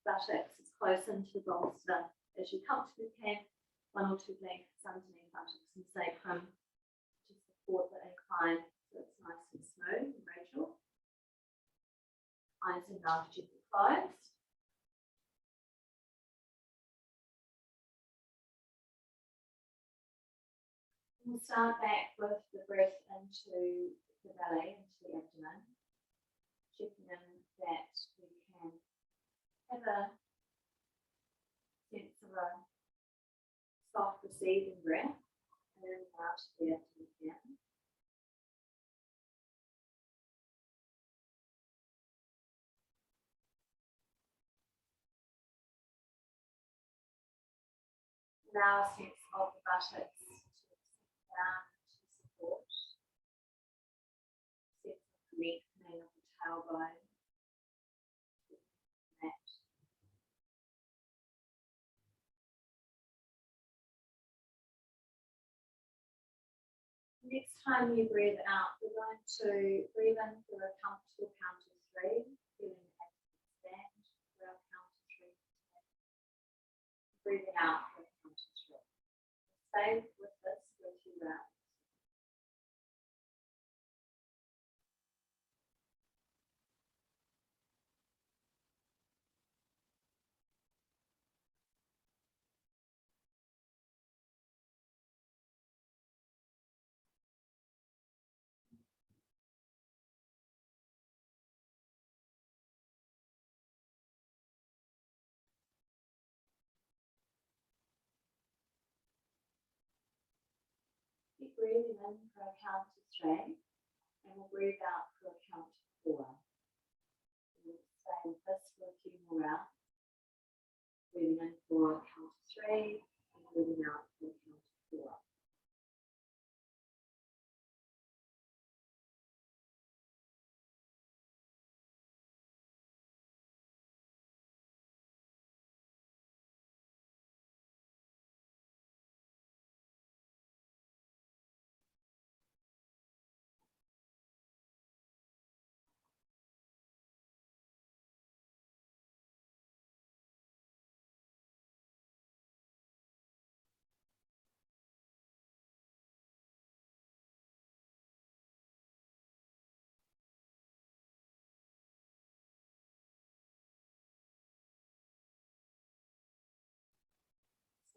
Buttocks as close into the bolster as you comfortably can. 1 or 2 blankets underneath buttocks and sacrum to support the incline so it's nice and smooth and gradual. Eyes are now gently closed. We'll start back with the breath into the belly, into the abdomen, checking in that we can have a sense of a soft receiving breath and out the abdomen again. Allow a sense of the buttocks to sink down to support. Sense of lengthening of the tailbone. That. Next time you breathe out, we're going to breathe in for a comfortable count of 3, feeling the abdomen expand for our count of 3. Breathing out for a count of 3. Stay with this for a few rounds. Keep breathing in for a count of 3, and we'll breathe out for a count of 4. We'll stay with this for a few more rounds. Breathing in for a count of 3, and breathing out for a count of 4.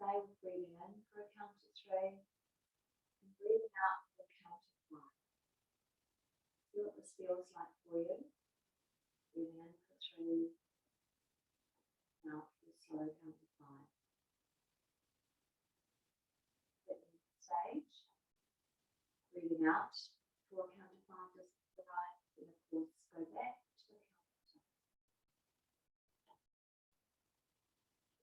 stay with breathing in for a count of 3 and breathing out for a count of 1. See what this feels like for you. Breathing in for 3, out for a slow count of 5. Setting the stage. Breathing out for a count of 5 just to the right, and of course go back to the count of 2.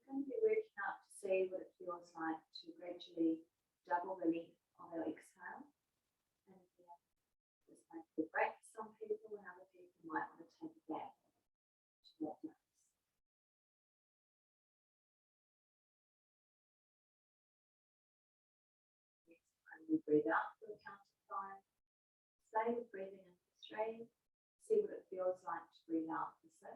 We're going to be working out to see what it feels like to gradually double the length of our exhale. And again, this might be a break for some people, and other people might want to take it back to what it is. Next time we breathe out for a count of 5. Stay with breathing in for 3. See what it feels like to breathe out for 6.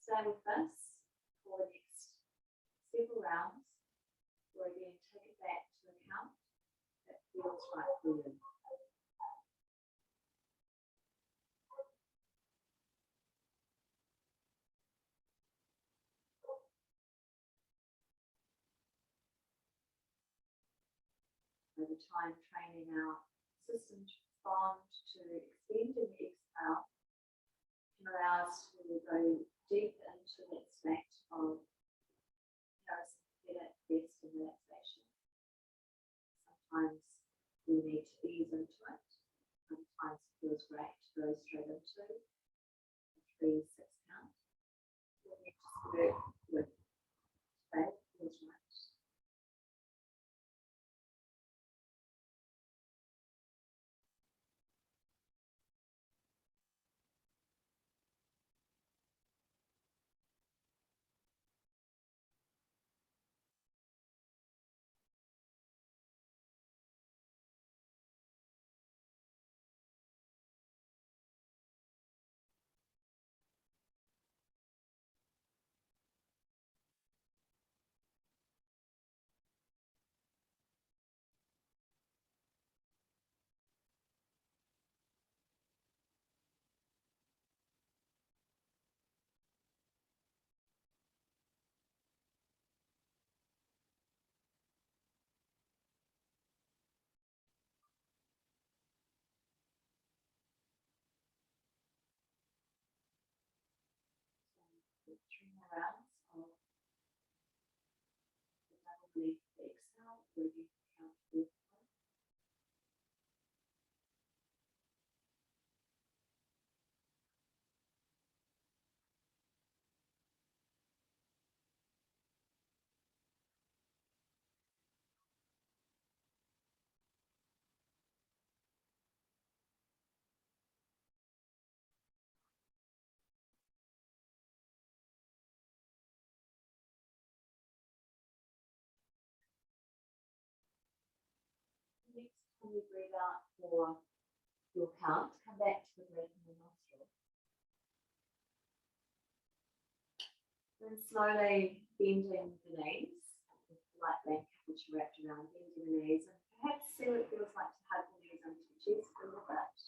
Stay with this for the next several rounds. Or again, take it back to a count that feels right for you. Over time, training our system to respond to extending the exhale can allow us to go deep into that state of parasympathetic rest and relaxation. Sometimes we need to ease into it. Sometimes it feels great to go straight into a 3-6 count. We need to work with that feels right. So 3 more rounds of the double length exhale, breathing count 4. Next time you breathe out for your count, come back to the breath in the nostril. Then slowly bending the knees with the light blanket which you wrapped around, bending the knees, and perhaps see what it feels like to hug the knees into the chest a little bit.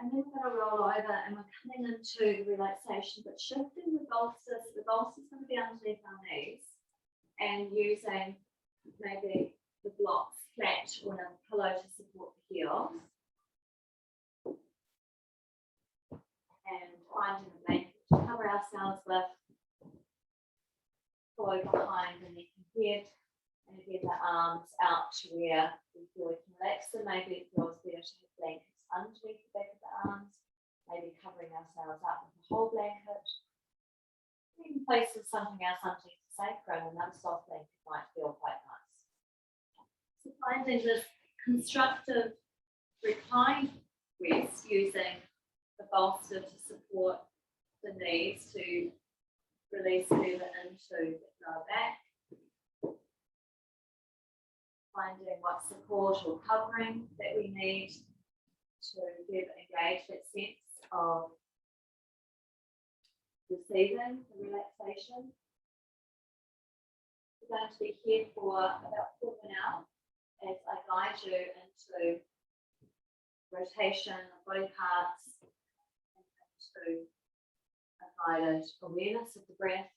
And then we're going to roll over and we're coming into the relaxation, but shifting the bolsters. The bolsters going to be underneath our knees and using maybe the blocks flat or a pillow to support the heels. And finding a blanket to cover ourselves with, follow behind the neck and head, and again the arms out to where we feel we can relax them. Maybe it feels better to have blankets underneath the back of the arms, maybe covering ourselves up with a whole blanket. In places something else underneath the sacrum, another soft blanket might feel quite nice. So finding this constructive recline rest using the bolster to support the knees to release further into the lower back. Finding what support or covering that we need to further engage that sense of receiving the relaxation. We're going to be here for about 4 hours as I guide you into rotation of body parts and into into a guided awareness of the breath.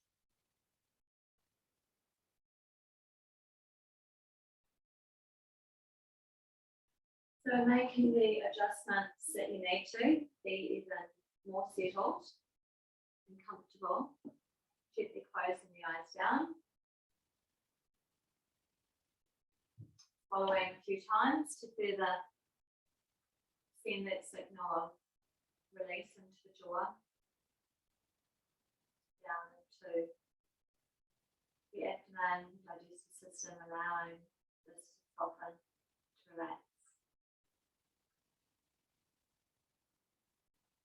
So making the adjustments that you need to be even more settled and comfortable. Gently closing the eyes down. Following a few times to further send that signal of release into the jaw, down into the abdomen, digestive system, allowing this to soften, to relax.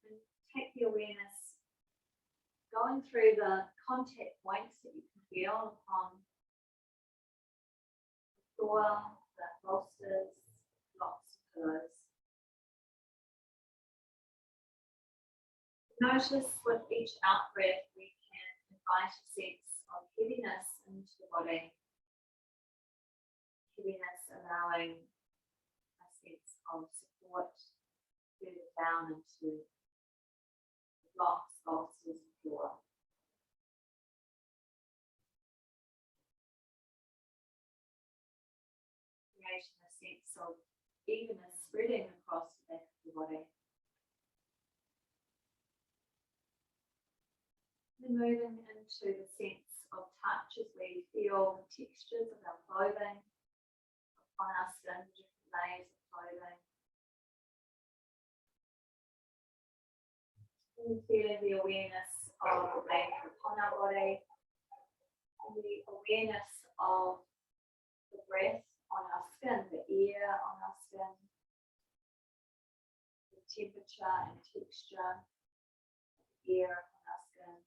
And take the awareness going through the contact points that you can feel upon the floor, the bolsters, blocks, pillows. Notice with each out breath we can invite a sense of heaviness into the body. Heaviness allowing a sense of support further down into the blocks, bolsters, and floor. Creating a sense of evenness spreading across the back of the body. Then moving into the sense of touch as we feel the textures of our clothing, on our skin, different layers of clothing. And feeling the awareness of the blanket upon our body, and the awareness of the breath on our skin, the air on our skin, the temperature and texture of the air on our skin.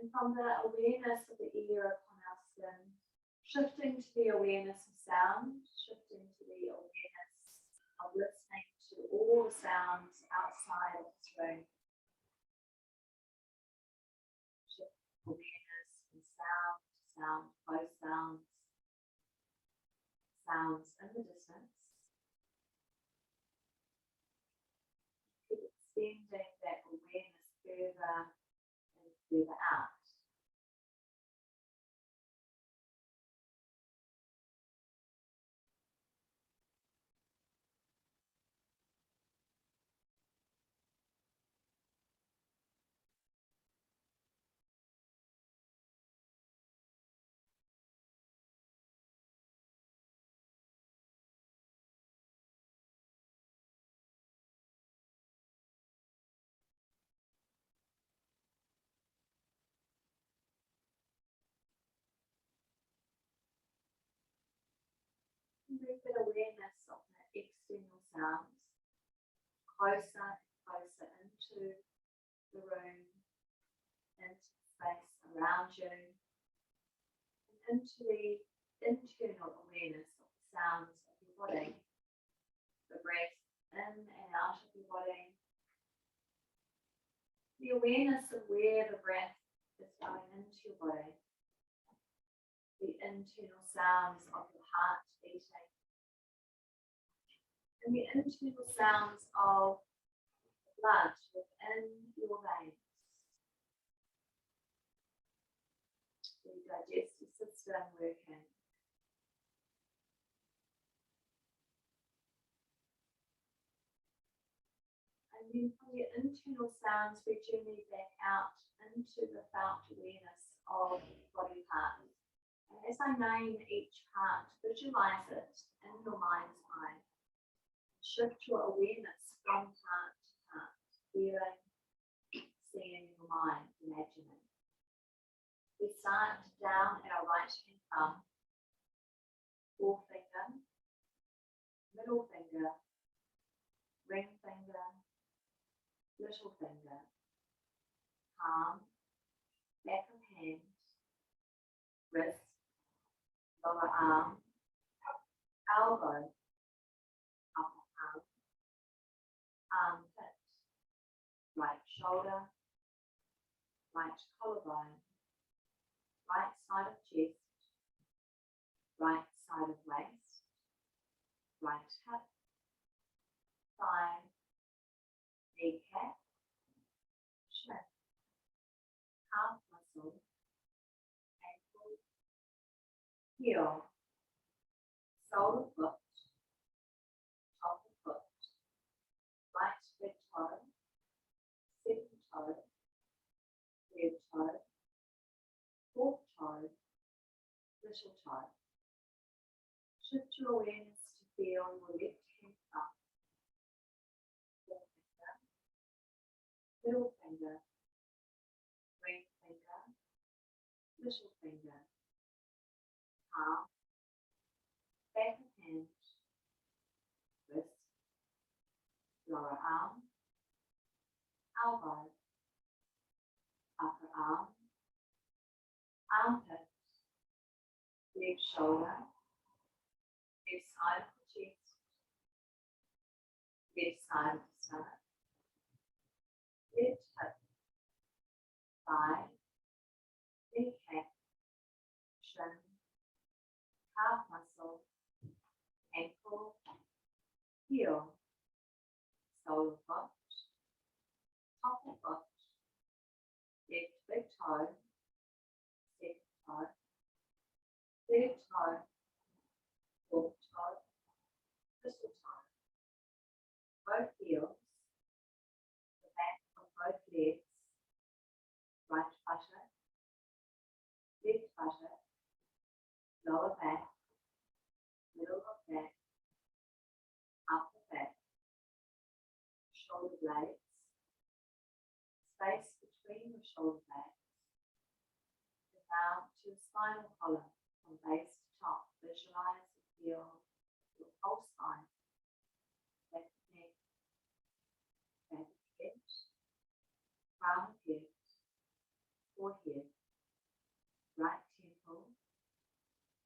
And from the awareness of the air upon our skin, shifting to the awareness of sound, shifting to the awareness of listening to all the sounds outside of this room. Shift awareness from sound to sound, close sounds, sounds in the distance. Keep extending that awareness further and further out. Move that awareness of the external sounds closer and closer into the room, into the space around you, and into the internal awareness of the sounds of your body, the breath in and out of your body, the awareness of where the breath is going into your body, the internal sounds of your heart beating, and the internal sounds of blood within your veins, the digestive system working. And then from your internal sounds, we journey back out into the felt awareness of body parts. And as I name each part, visualize it in your mind's eye. Shift your awareness from part to part, feeling, seeing in your mind, imagining. We start down at our right hand thumb, forefinger, middle finger, ring finger, little finger, palm, back of hand, wrist, lower arm, elbow, upper arm, armpit, right shoulder, right collarbone, right side of chest, right side of waist, right hip, thigh, kneecap, shin, calf muscle, ankle, heel, sole of foot, top of foot, right big toe, second toe, third toe, fourth toe, little toe. Shift your awareness to feel your left hand up, forefinger, middle finger, ring finger, little finger, palm, back of hand, wrist, lower arm, elbow, upper arm, armpit, left shoulder, left side of the chest, left side of the stomach, left hip, thigh, kneecap, shin, calf muscle, ankle, heel, sole of foot, top of foot, left big toe, second toe, third toe, fourth toe, little toe, both heels, the back of both legs, right buttock, left buttock, lower back, middle of back, upper back, shoulder blades, space between the shoulder blades, and down to the spinal column from base to top. Visualize and feel your whole spine, back of neck, back of head, crown of head, forehead, right temple,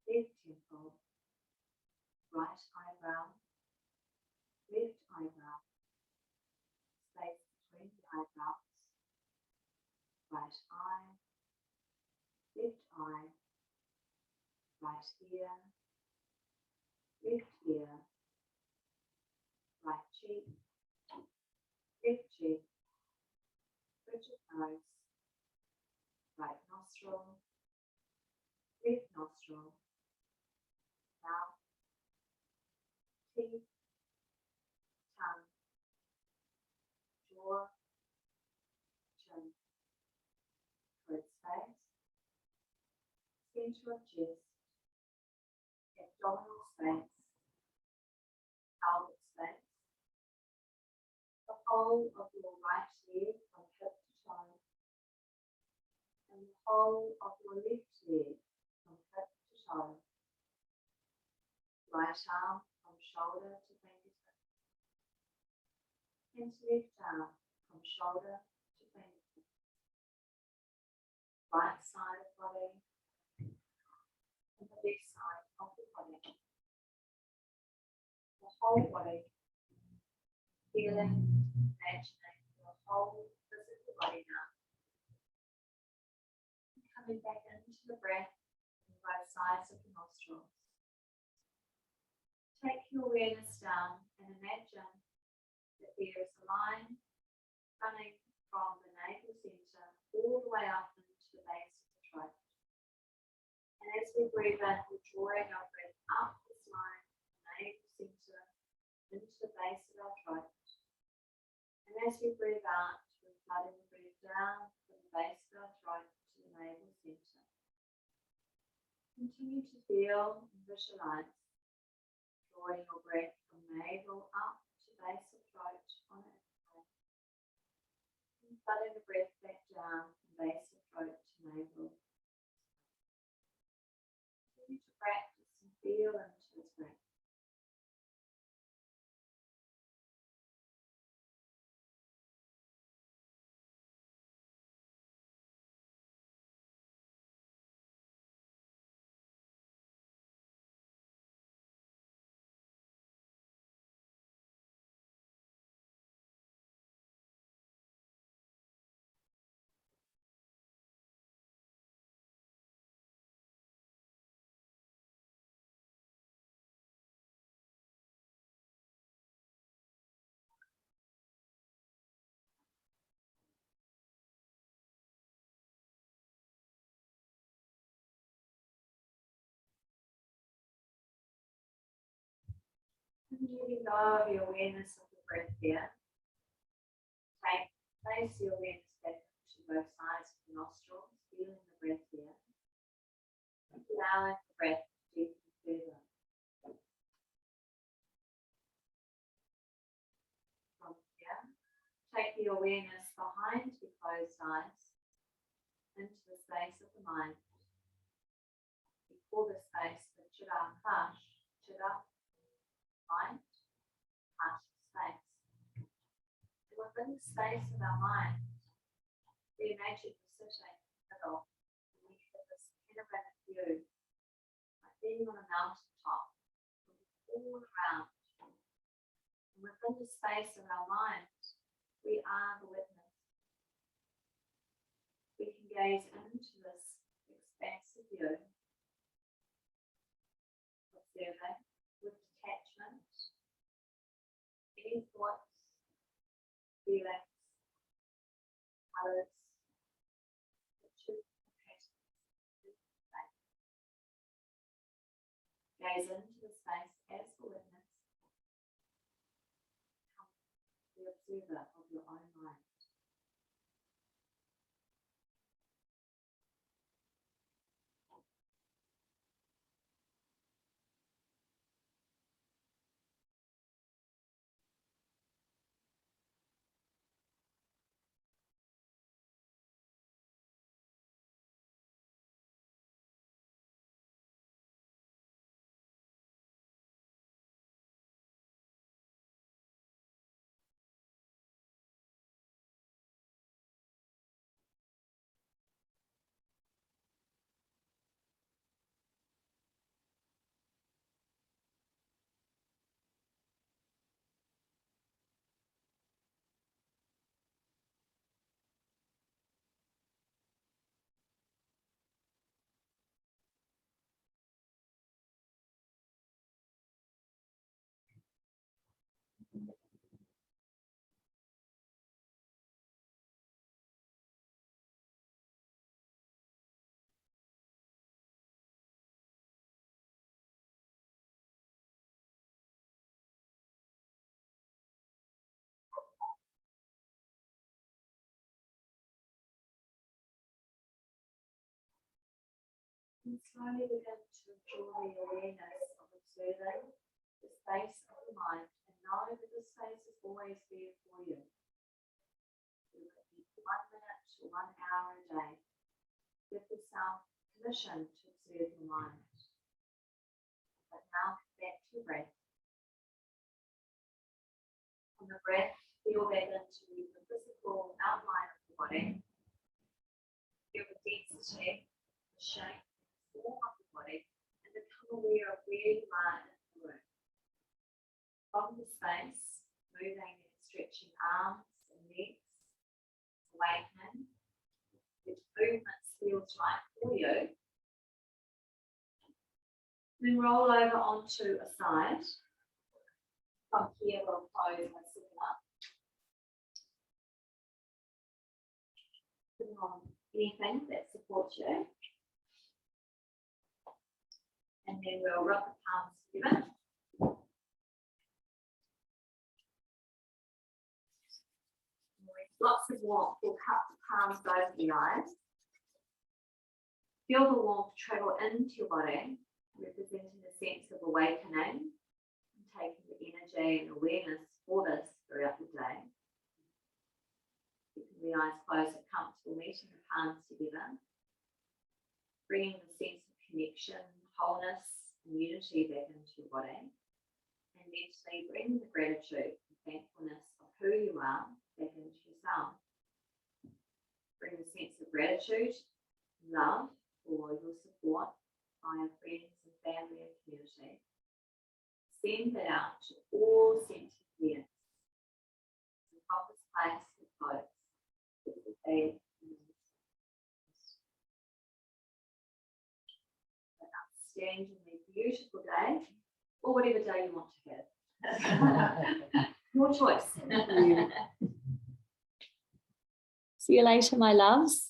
left temple, right eyebrow, left eyebrow, space between the eyebrows, right eye, left eye, right ear, left ear, right cheek, left cheek, bridge of nose, right nostril, left nostril, mouth, teeth, tongue, jaw, chin, throat space, center of chest, abdominal space, pelvic space, the whole of your right leg from hip to toe, and the whole of your left leg from hip to toe, right arm from shoulder to fingertip, and left arm from shoulder to fingertip, right side of body, and the left side of the body, the whole body, feeling, imagining the whole physical body now. Coming back into the breath on both sides of the nostrils. Take your awareness down and imagine that there is a line running from the navel center all the way up into the base of the throat. And as we breathe in, we're drawing our breath up this line, navel center, into the base of our throat. And as we breathe out, we're flooding the breath down from the base of our throat to the navel center. Continue to feel and visualize drawing your breath from navel up to base of throat on an inhale. And flooding the breath back down from base of throat to navel. Continue to practice and feel into this breath. And letting go of your awareness of the breath here. Place your awareness back to both sides of the nostrils, feeling the breath here. Allowing the breath to deepen further. From here, take the awareness behind the closed eyes into the space of the mind. We call this space the Chirakash, Chira, mind, Kash, space. And within the space of our mind, we imagine we're sitting in the middle, and we have this panoramic view, like being on a mountaintop, all around. And within the space of our mind, we are the witness. We can gaze into this expansive view, observing with detachment any thoughts, feelings, colours, pictures, and patterns in the space. Gaze into the space as the witness. Become the observer of your own mind. And slowly begin to draw the awareness of observing the space of the mind and know that this space is always there for you. You could be 1 minute or 1 hour a day. Give yourself permission to observe your mind. But now back to your breath. From the breath, feel back into the physical outline of the body. Feel the density, the shape, form of the body, and become aware of where you are in the room. From the space, moving and stretching arms and legs, awakening, which movements feels right for you. Then roll over onto a side. From here, we'll close by sitting up. Putting on anything that supports you. And then we'll rub the palms together. Lots of warmth will cut the palms over the eyes. Feel the warmth travel into your body, representing a sense of awakening and taking the energy and awareness for this throughout the day. Keeping the eyes closed and comfortable, meeting the palms together. Bringing the sense of connection, wholeness, and unity back into your body. And mentally bring the gratitude and thankfulness of who you are back into yourself. Bring a sense of gratitude, love for your support by your friends and family and community. Send that out to all sentient beings. The properest place for folks. An outstandingly beautiful day, or whatever day you want to have. Your choice. See you later, my loves.